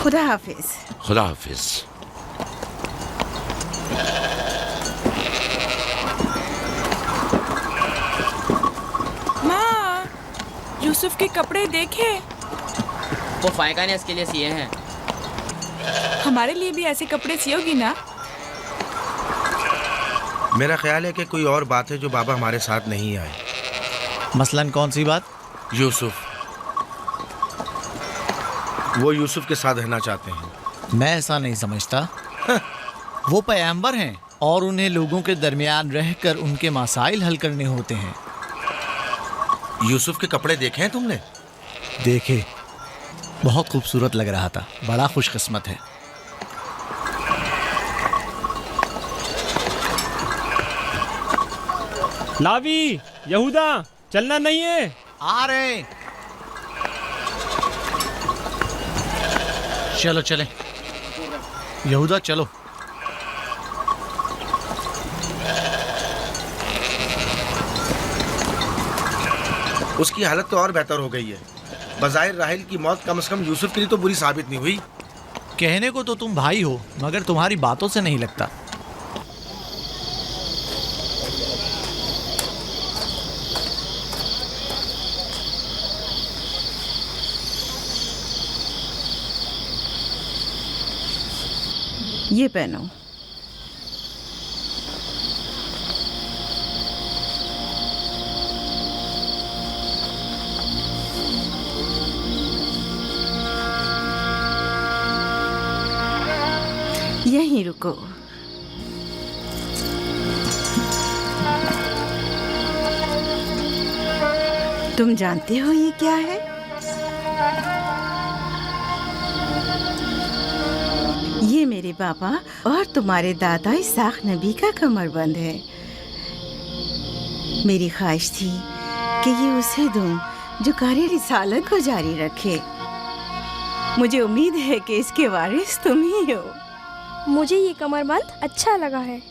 Speaker 10: खुदा हाफिज।
Speaker 1: खुदा हाफिज।
Speaker 14: माँ, यूसुफ के कपड़े देखे।
Speaker 11: वो फायका ने इसके लिए सिए हैं।
Speaker 14: हमारे लिए भी ऐसे कपड़े सियोगी ना?
Speaker 5: मेरा ख्याल है कि कोई और बात है जो बाबा हमारे साथ नहीं आए।
Speaker 3: मसलन कौन सी बात?
Speaker 5: यूसुफ, वो यूसुफ के साथ रहना चाहते हैं।
Speaker 3: मैं ऐसा नहीं समझता। वो पैगंबर हैं और उन्हें लोगों के दरमियान रहकर उनके मसाइल हल करने होते हैं।
Speaker 5: यूसुफ के कपड़े देखे हैं तुमने?
Speaker 3: देखे, बहुत खूबसूरत लग रहा था। बड़ा खुशकिस्मत है।
Speaker 15: लावी, यहूदा, चलना नहीं है।
Speaker 3: आ रहे। चलो चले यहूदा, चलो।
Speaker 5: उसकी हालत तो और बेहतर हो गई है। बज़ाहिर राहिल की मौत कम से कम यूसुफ के लिए तो बुरी साबित नहीं हुई।
Speaker 3: कहने को तो तुम भाई हो, मगर तुम्हारी बातों से नहीं लगता।
Speaker 10: ये पहनो। यहीं रुको। तुम जानते हो ये क्या है? ये मेरे पापा और तुम्हारे दादा इसाक नबी का कमरबंद है। मेरी ख्वाहिश थी कि ये उसे दूं जो कार्य रिसालत को जारी रखे। मुझे उम्मीद है कि इसके वारिस तुम ही हो।
Speaker 8: मुझे ये कमरबंद अच्छा लगा है।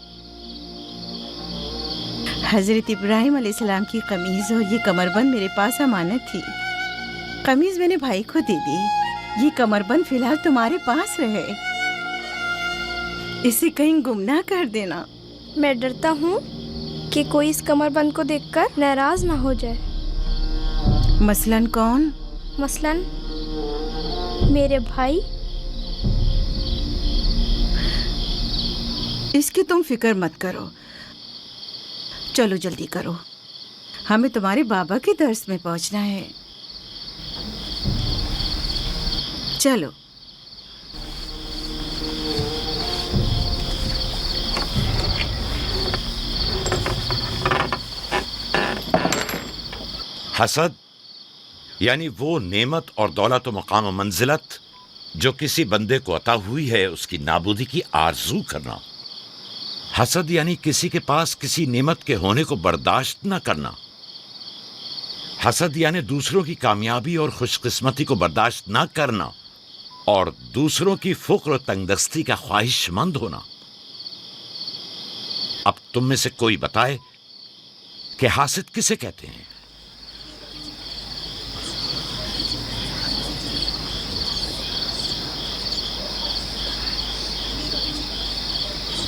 Speaker 10: हजरत इब्राहिम अलैहिस्सलाम की कमीज और ये कमरबंद मेरे पास अमानत थी। कमीज मैंने भाई को दे दी, ये कमरबंद फिलहाल तुम्हारे पास रहे। इसे कहीं गुम ना कर देना।
Speaker 8: मैं डरता हूँ कि कोई इस कमरबंद को देखकर नाराज ना हो जाए।
Speaker 10: मसलन कौन?
Speaker 8: मसलन मेरे भाई।
Speaker 10: इसकी तुम फिक्र मत करो। चलो जल्दी करो, हमें तुम्हारे बाबा के दर्स में पहुंचना है। चलो।
Speaker 1: हसद यानी वो नेमत और दौलत व मकाम व मंजिलत जो किसी बंदे को अता हुई है, उसकी नाबूदी की आरजू करना। हसद यानी किसी के पास किसी नेमत के होने को बर्दाश्त न करना। हसद यानी दूसरों की कामयाबी और खुशकिस्मती को बर्दाश्त न करना और दूसरों की फुक्र और तंगदस्ती का ख्वाहिशमंद होना। अब तुम में से कोई बताए कि हासिद किसे कहते हैं?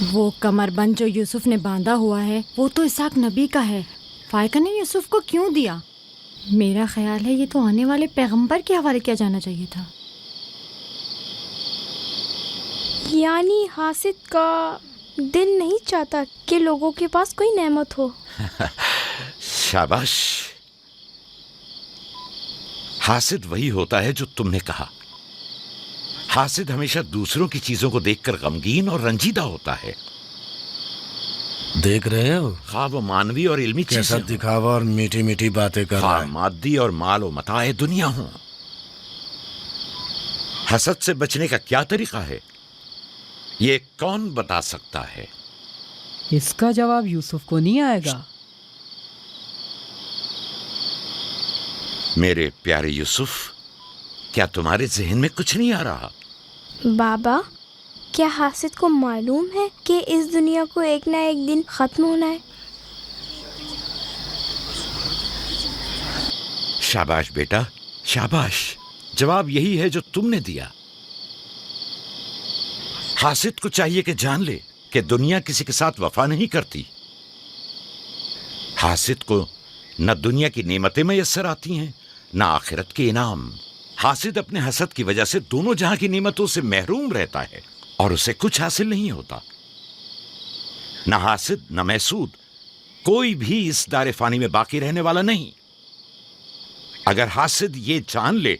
Speaker 17: वो कमरबंद जो यूसुफ ने बांधा हुआ है वो तो इसाक नबी का है। फायका ने यूसुफ को क्यों दिया? मेरा ख्याल है ये तो आने वाले पैगंबर के हवाले किया जाना चाहिए था।
Speaker 8: यानी हासिद का दिल नहीं चाहता कि लोगों के पास कोई नेमत हो।
Speaker 1: शाबाश। हासिद वही होता है जो तुमने कहा। हासिद हमेशा दूसरों की चीजों को देखकर गमगीन और रंजीदा होता है।
Speaker 5: देख रहे हो
Speaker 1: हाँ, वो मानवी और इल्मी
Speaker 5: कैसा
Speaker 1: चीजें
Speaker 5: दिखावा और मीठी मीठी बातें कर रहा
Speaker 1: हाँ,
Speaker 5: है।
Speaker 1: मादी और माल व मताए दुनिया हो। हसद से बचने का क्या तरीका है, ये कौन बता सकता है?
Speaker 18: इसका जवाब यूसुफ को नहीं आएगा।
Speaker 1: मेरे प्यारे यूसुफ, क्या तुम्हारे जहन में कुछ नहीं आ रहा?
Speaker 8: बाबा, क्या हासिद को मालूम है कि इस दुनिया को एक ना एक दिन खत्म होना है?
Speaker 1: शाबाश बेटा, शाबाश। जवाब यही है जो तुमने दिया। हासिद को चाहिए कि जान ले कि दुनिया किसी के साथ वफा नहीं करती। हासिद को न दुनिया की नेमतें मैसर आती हैं, न आखिरत के इनाम। हासिद अपने हसद की वजह से दोनों जहां की नेमतों से महरूम रहता है और उसे कुछ हासिल नहीं होता। न हासिद न महसूद, कोई भी इस दारे फानी में बाकी रहने वाला नहीं। अगर हासिद ये जान ले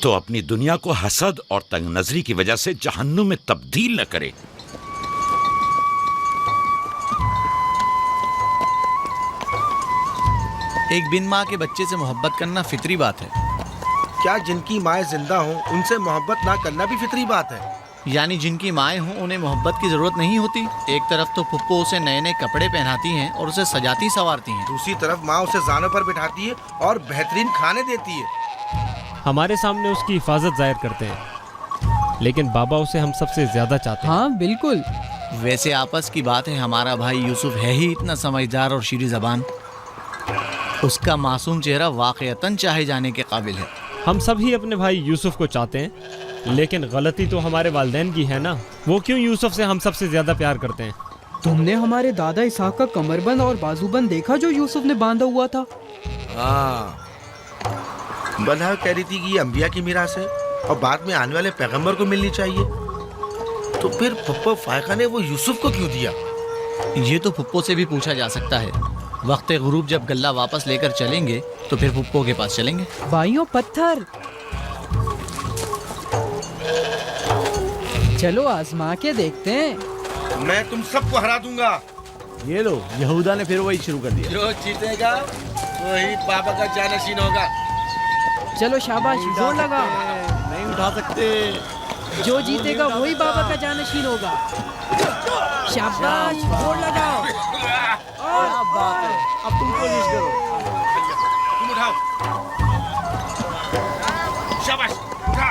Speaker 1: तो अपनी दुनिया को हसद और तंग नजरी की वजह से जहन्नुम में तब्दील न करे।
Speaker 3: एक बिन माँ के बच्चे से मोहब्बत करना फितरी बात है।
Speaker 5: क्या जिनकी माएँ जिंदा हों उनसे मोहब्बत ना करना भी फितरी बात है?
Speaker 3: यानी जिनकी माएँ हों उन्हें मोहब्बत की जरूरत नहीं होती। एक तरफ तो फुप्पो उसे नए नए कपड़े पहनाती हैं और उसे सजाती संवारती हैं,
Speaker 5: दूसरी तरफ माँ उसे जानों पर बिठाती है और बेहतरीन खाने देती है।
Speaker 15: हमारे सामने उसकी हिफाजत जाहिर करते हैं, लेकिन बाबा उसे हम सबसे ज्यादा चाहते हैं।
Speaker 18: हाँ बिल्कुल।
Speaker 3: वैसे आपस की बात है, हमारा भाई यूसुफ है ही इतना समझदार और शीरी ज़बान। उसका मासूम चेहरा वाक़यतन चाहे जाने के काबिल है।
Speaker 15: हम सभी अपने भाई यूसुफ को चाहते हैं, लेकिन गलती तो हमारे वालिदैन की है ना। वो क्यों यूसुफ से हम सबसे ज्यादा प्यार करते हैं?
Speaker 18: तुमने हमारे दादा इसहाक का कमरबंद और बाजूबंद देखा जो यूसुफ ने बांधा हुआ था?
Speaker 5: हाँ, बल्हा कह रही थी कि ये अंबिया की मीरास है और बाद में आने वाले पैगंबर को मिलनी चाहिए। तो फिर फुप्पो फायका ने वो यूसुफ को क्यों दिया?
Speaker 3: ये तो फुप्पो से भी पूछा जा सकता है। वक्त गुरूब जब गल्ला वापस लेकर चलेंगे तो फिर फुप्पो के पास चलेंगे।
Speaker 18: भाइयों पत्थर, चलो आजमा के देखते हैं।
Speaker 5: मैं तुम सबको हरा दूंगा।
Speaker 3: ये लो, यहूदा ने फिर वही शुरू कर दिया।
Speaker 5: जो जीतेगा वही बाबा का जानशीन होगा।
Speaker 18: चलो शाबाश, जोर लगा।
Speaker 3: नहीं उठा सकते।
Speaker 18: जो जीतेगा वही बाबा का जानशीन होगा। शाबाश, जोर लगाओ।
Speaker 3: बात है, अब तुम कोशिश करो।
Speaker 5: तुम उठाओ। शाबाश, उठा।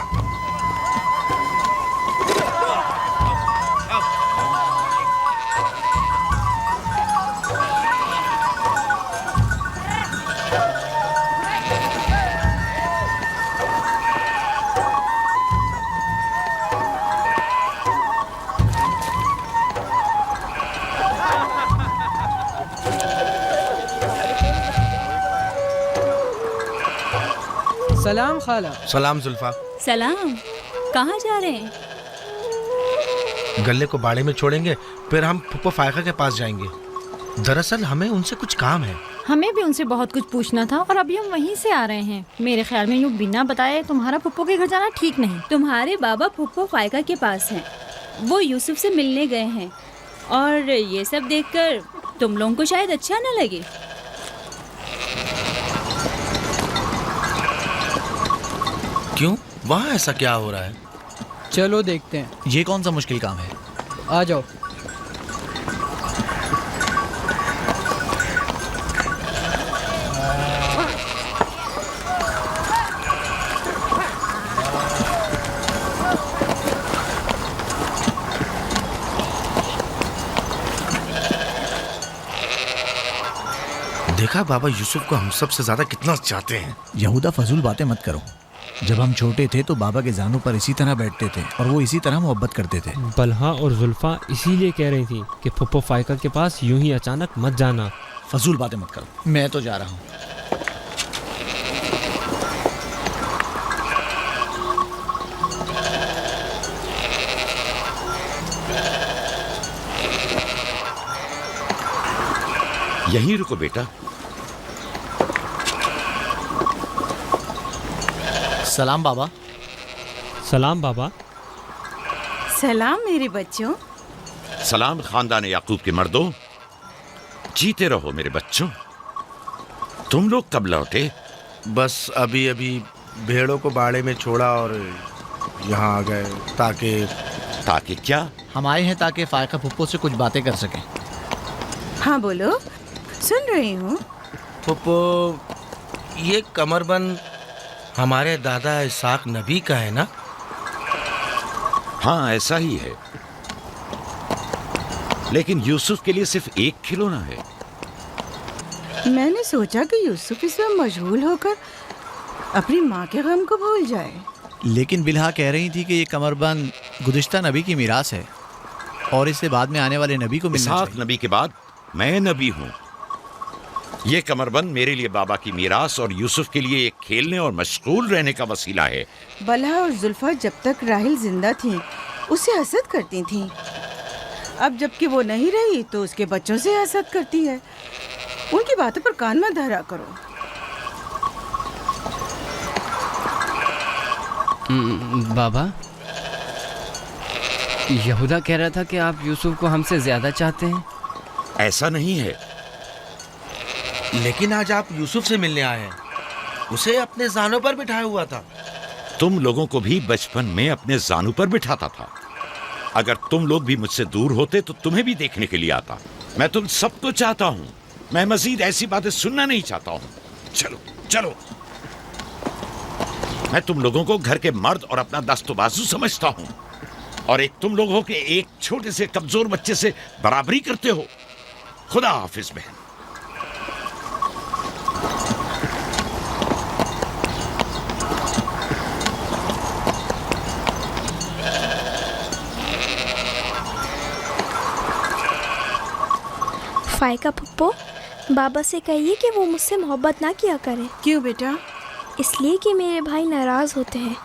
Speaker 18: सलाम खाला।
Speaker 5: सलाम जुल्फा।
Speaker 2: सलाम। कहाँ जा रहे हैं?
Speaker 5: गल्ले को बाड़े में छोड़ेंगे, फिर हम फुप्पो फायका के पास जाएंगे। दरअसल हमें उनसे कुछ काम है।
Speaker 17: हमें भी उनसे बहुत कुछ पूछना था और अभी हम वहीं से आ रहे हैं। मेरे ख्याल में यूँ बिना बताए तुम्हारा फुप्पो के घर जाना ठीक नहीं।
Speaker 2: तुम्हारे बाबा फुप्पो फायका के पास हैं। वो यूसुफ से मिलने गए हैं और ये सब देखकर तुम लोगों को शायद अच्छा न लगे।
Speaker 5: क्यों? वहाँ ऐसा क्या हो रहा है?
Speaker 18: चलो देखते हैं।
Speaker 3: ये कौन सा मुश्किल काम है?
Speaker 18: आ जाओ।
Speaker 5: देखा बाबा यूसुफ को हम सबसे ज्यादा कितना चाहते हैं।
Speaker 3: यहूदा फजूल बातें मत करो। जब हम छोटे थे तो बाबा के जानों पर इसी तरह बैठते थे और वो इसी तरह मोहब्बत करते थे।
Speaker 15: बल्हा और जुल्फा इसीलिए कह रही थी कि फुप्पो फायका के पास यूं ही अचानक मत जाना।
Speaker 3: फजूल बातें मत करो। मैं तो जा रहा हूँ।
Speaker 1: यहीं रुको बेटा।
Speaker 3: सलाम बाबा।
Speaker 15: सलाम बाबा।
Speaker 10: सलाम मेरे बच्चों।
Speaker 1: सलाम खानदान याकूब के मर्दों। जीते रहो मेरे बच्चों। तुम लोग कब लौटे?
Speaker 5: बस अभी अभी भेड़ों को बाड़े में छोड़ा और यहाँ आ गए।
Speaker 1: ताकि क्या?
Speaker 3: हम आए हैं ताकि फायका फुप्पो से कुछ बातें कर सकें।
Speaker 10: हाँ बोलो, सुन रही हूँ।
Speaker 5: फुप्पो, ये कमरबंद हमारे दादा इसाक नबी का है ना?
Speaker 1: हाँ ऐसा ही है, लेकिन यूसुफ के लिए सिर्फ एक खिलौना है।
Speaker 10: मैंने सोचा कि यूसुफ इसमें मशगूल होकर अपनी माँ के गम को भूल जाए।
Speaker 3: लेकिन बिलहा कह रही थी कि ये कमरबंद गुज़िश्ता नबी की मीरास है और इसे बाद में आने वाले नबी को मिलना चाहिए।
Speaker 1: इसाक नबी के बाद मैं नबी हूँ। ये कमरबंद मेरे लिए बाबा की मीरास और यूसुफ के लिए एक खेलने और मशगूल रहने का वसीला है।
Speaker 10: बलहा और जुल्फा जब तक राहिल जिंदा थी उसे हसद करती थीं। अब जबकि वो नहीं रही तो उसके बच्चों से हसद करती है। उनकी बातों पर कान मत धरा करो।
Speaker 18: बाबा, यहूदा कह रहा था कि आप यूसुफ को हमसे ज्यादा चाहते हैं।
Speaker 1: ऐसा नहीं है।
Speaker 5: लेकिन आज आप यूसुफ से मिलने आए हैं। उसे अपने जानों पर बिठाया हुआ था।
Speaker 1: तुम लोगों को भी बचपन में अपने जानों पर बिठाता था। अगर तुम लोग भी मुझसे दूर होते तो तुम्हें भी देखने के लिए आता। मैं तुम सबको चाहता हूँ। मैं मजीद ऐसी बातें सुनना नहीं चाहता हूँ। चलो चलो। मैं तुम लोगों को घर के मर्द और अपना दस्तबाजू समझता हूँ, और एक तुम लोग हो के एक छोटे से कमजोर बच्चे से बराबरी करते हो। खुदा हाफिज बहन।
Speaker 8: फायका फुप्पो, बाबा से कहिए कि वो मुझसे मोहब्बत ना किया करे।
Speaker 10: क्यों बेटा?
Speaker 8: इसलिए कि मेरे भाई नाराज होते हैं।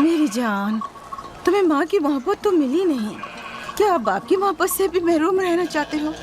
Speaker 10: मेरी जान, तुम्हें माँ की मोहब्बत तो मिली नहीं, क्या आप बाप की मोहब्बत से भी महरूम रहना चाहते हो?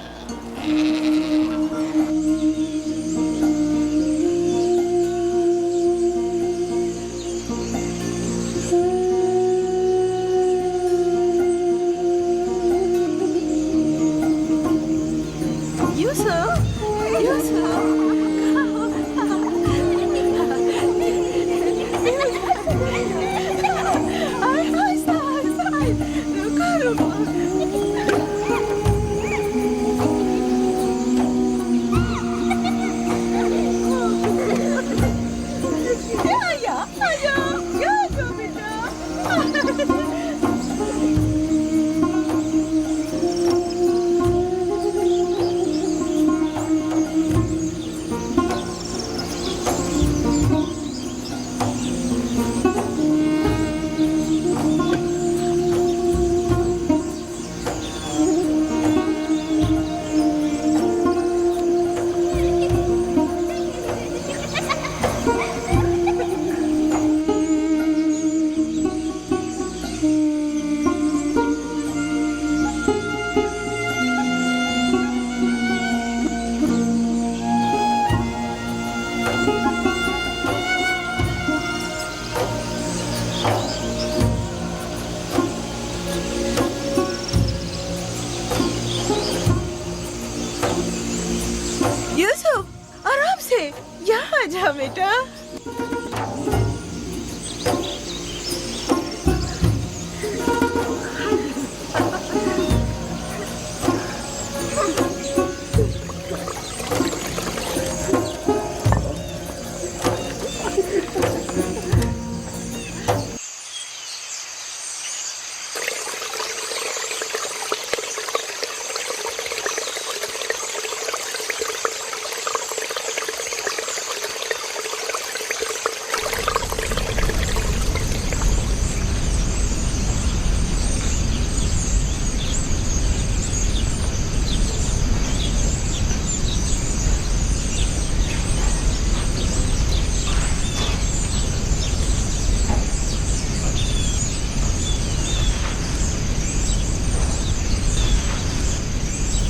Speaker 10: जा बेटा।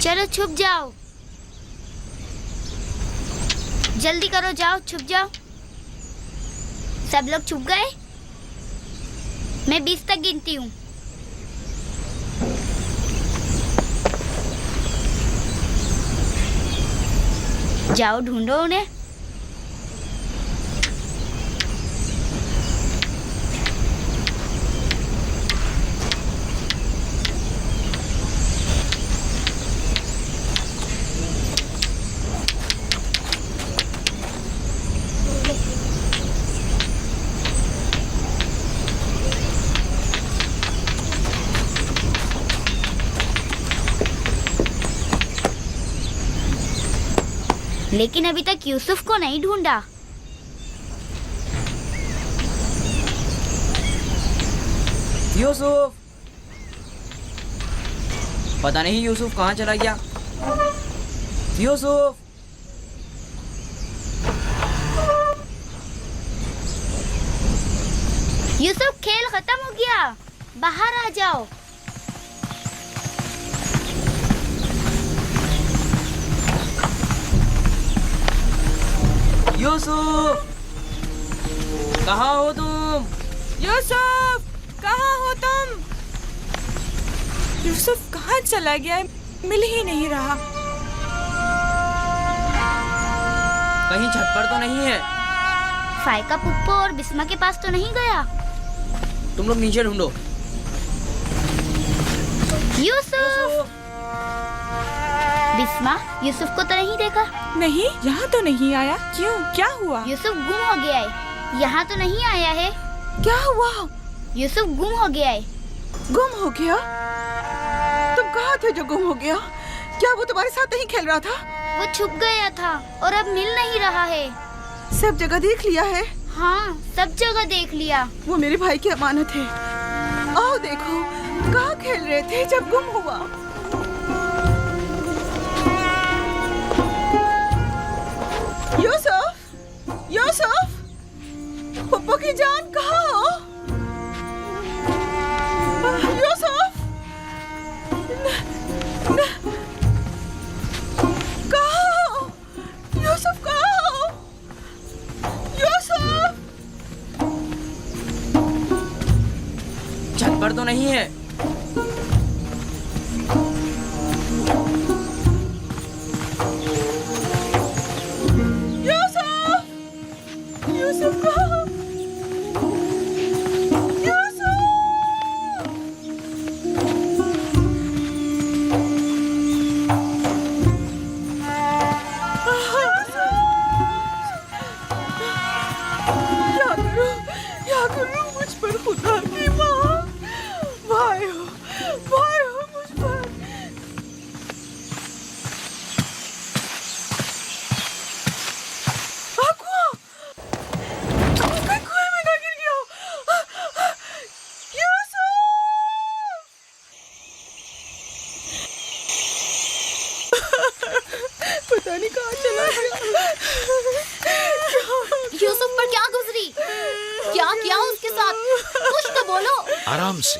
Speaker 16: चलो छुप जाओ। जल्दी करो, जाओ, छुप जाओ। सब लोग छुप गए? मैं 20 तक गिनती हूँ। जाओ, ढूंढो उन्हें। लेकिन अभी तक यूसुफ को नहीं ढूंढा।
Speaker 18: यूसुफ, पता नहीं यूसुफ कहाँ चला गया। यूसुफ,
Speaker 16: यूसुफ, खेल खत्म हो गया, बाहर आ जाओ।
Speaker 18: यूसुफ, कहाँ हो तुम?
Speaker 14: यूसुफ, कहाँ हो तुम? यूसुफ कहाँ चला गया है? मिल ही नहीं रहा।
Speaker 18: कहीं छत पर तो नहीं है?
Speaker 16: फायका पुप्पो और बिस्मा के पास तो नहीं गया?
Speaker 18: तुम लोग नीचे ढूंढो।
Speaker 16: यूसुफ! बिस्मा, यूसुफ को तो नहीं देखा?
Speaker 14: नहीं, यहाँ तो नहीं आया। क्यों, क्या हुआ?
Speaker 16: यूसुफ गुम हो गया है। यहाँ तो नहीं आया है।
Speaker 14: क्या हुआ?
Speaker 16: यूसुफ गुम हो गया है।
Speaker 10: गुम हो गया? तुम कहाँ थे जो गुम हो गया? क्या वो तुम्हारे साथ नहीं खेल रहा था?
Speaker 16: वो छुप गया था और अब मिल नहीं रहा है।
Speaker 10: सब जगह देख लिया है?
Speaker 16: हाँ, सब जगह देख लिया।
Speaker 10: वो मेरे भाई की अमानत है। आओ देखो, कहाँ खेल रहे थे जब गुम हुआ? यूसुफ, यूसुफ, पप्पू की जान कहाँ हो? यूसुफ, कहाँ हो? यूसुफ कहाँ हो? यूसुफ!
Speaker 18: छत पर तो नहीं है।
Speaker 10: यूसुफ कहाँ? क्या करूं मुझ पर खुदा की माँ। भाई हो मुझ पर। पता नहीं कहाँ चला गया।
Speaker 16: यूसुफ पर क्या गुजरी? क्या किया उसके साथ? कुछ तो बोलो।
Speaker 1: आराम से,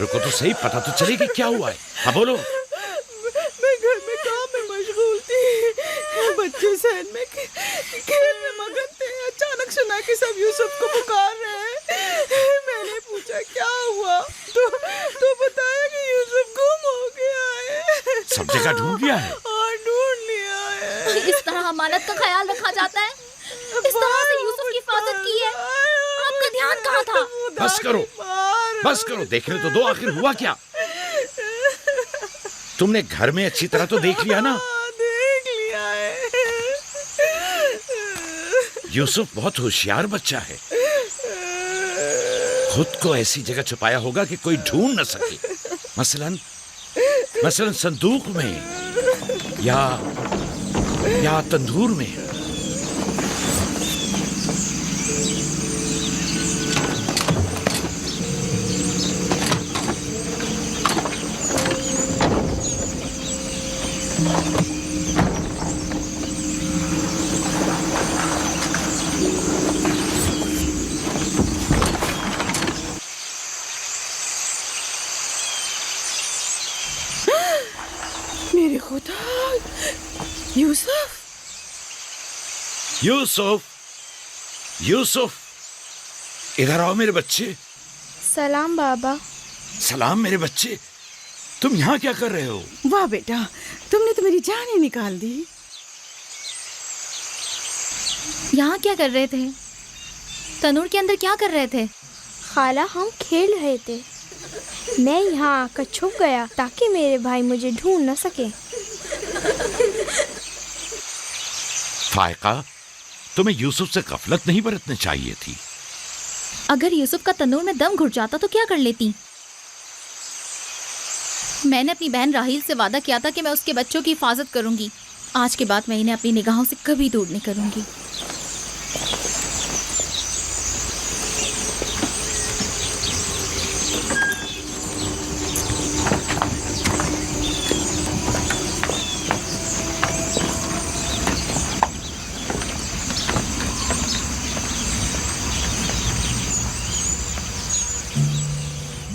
Speaker 1: रुको तो सही, पता तो चले कि क्या हुआ है। हाँ बोलो।
Speaker 10: मैं घर में काम में मशगूल थी, बच्चे सहन में खेल में मगन थे। अचानक सुना कि सब यूसुफ को पुकार रहे हैं। मैंने पूछा क्या हुआ, तो बताया कि यूसुफ गुम हो गया है।
Speaker 1: सब जगह ढूंढ लिया है?
Speaker 10: हाँ, ढूंढ लिया है।
Speaker 16: इस तरह अमानत का ख्याल रखा जाता है? इस तरह से यूसुफ की हिफाजत की है? आपका ध्यान कहाँ था?
Speaker 1: बस करो, देखने तो दो, आखिर हुआ क्या? तुमने घर में अच्छी तरह तो देख लिया ना?
Speaker 10: देख लिया है।
Speaker 1: यूसुफ बहुत होशियार बच्चा है। खुद को ऐसी जगह छुपाया होगा कि कोई ढूंढ न सके। मसलन संदूक में या तंदूर में।
Speaker 10: मेरे खुदा, यूसुफ
Speaker 1: यूसुफ, यूसुफ, इधर आओ मेरे बच्चे।
Speaker 8: सलाम बाबा।
Speaker 1: सलाम मेरे बच्चे, तुम यहाँ क्या कर रहे हो?
Speaker 10: वाह बेटा, तुमने तो मेरी जान ही निकाल दी।
Speaker 19: यहाँ क्या कर रहे थे? तनूर के अंदर क्या कर रहे थे?
Speaker 8: खाला, हम खेल रहे थे। मैं यहाँ आकर छुप गया ताकि मेरे भाई मुझे ढूंढ न सके।
Speaker 1: फायका, तुम्हें यूसुफ से गफलत नहीं बरतनी चाहिए थी।
Speaker 19: अगर यूसुफ का तनूर में दम घुट जाता तो क्या कर लेती? मैंने अपनी बहन राहील से वादा किया था कि मैं उसके बच्चों की हिफाजत करूंगी। आज के बाद मैं इन्हें अपनी निगाहों से कभी दूर नहीं करूंगी।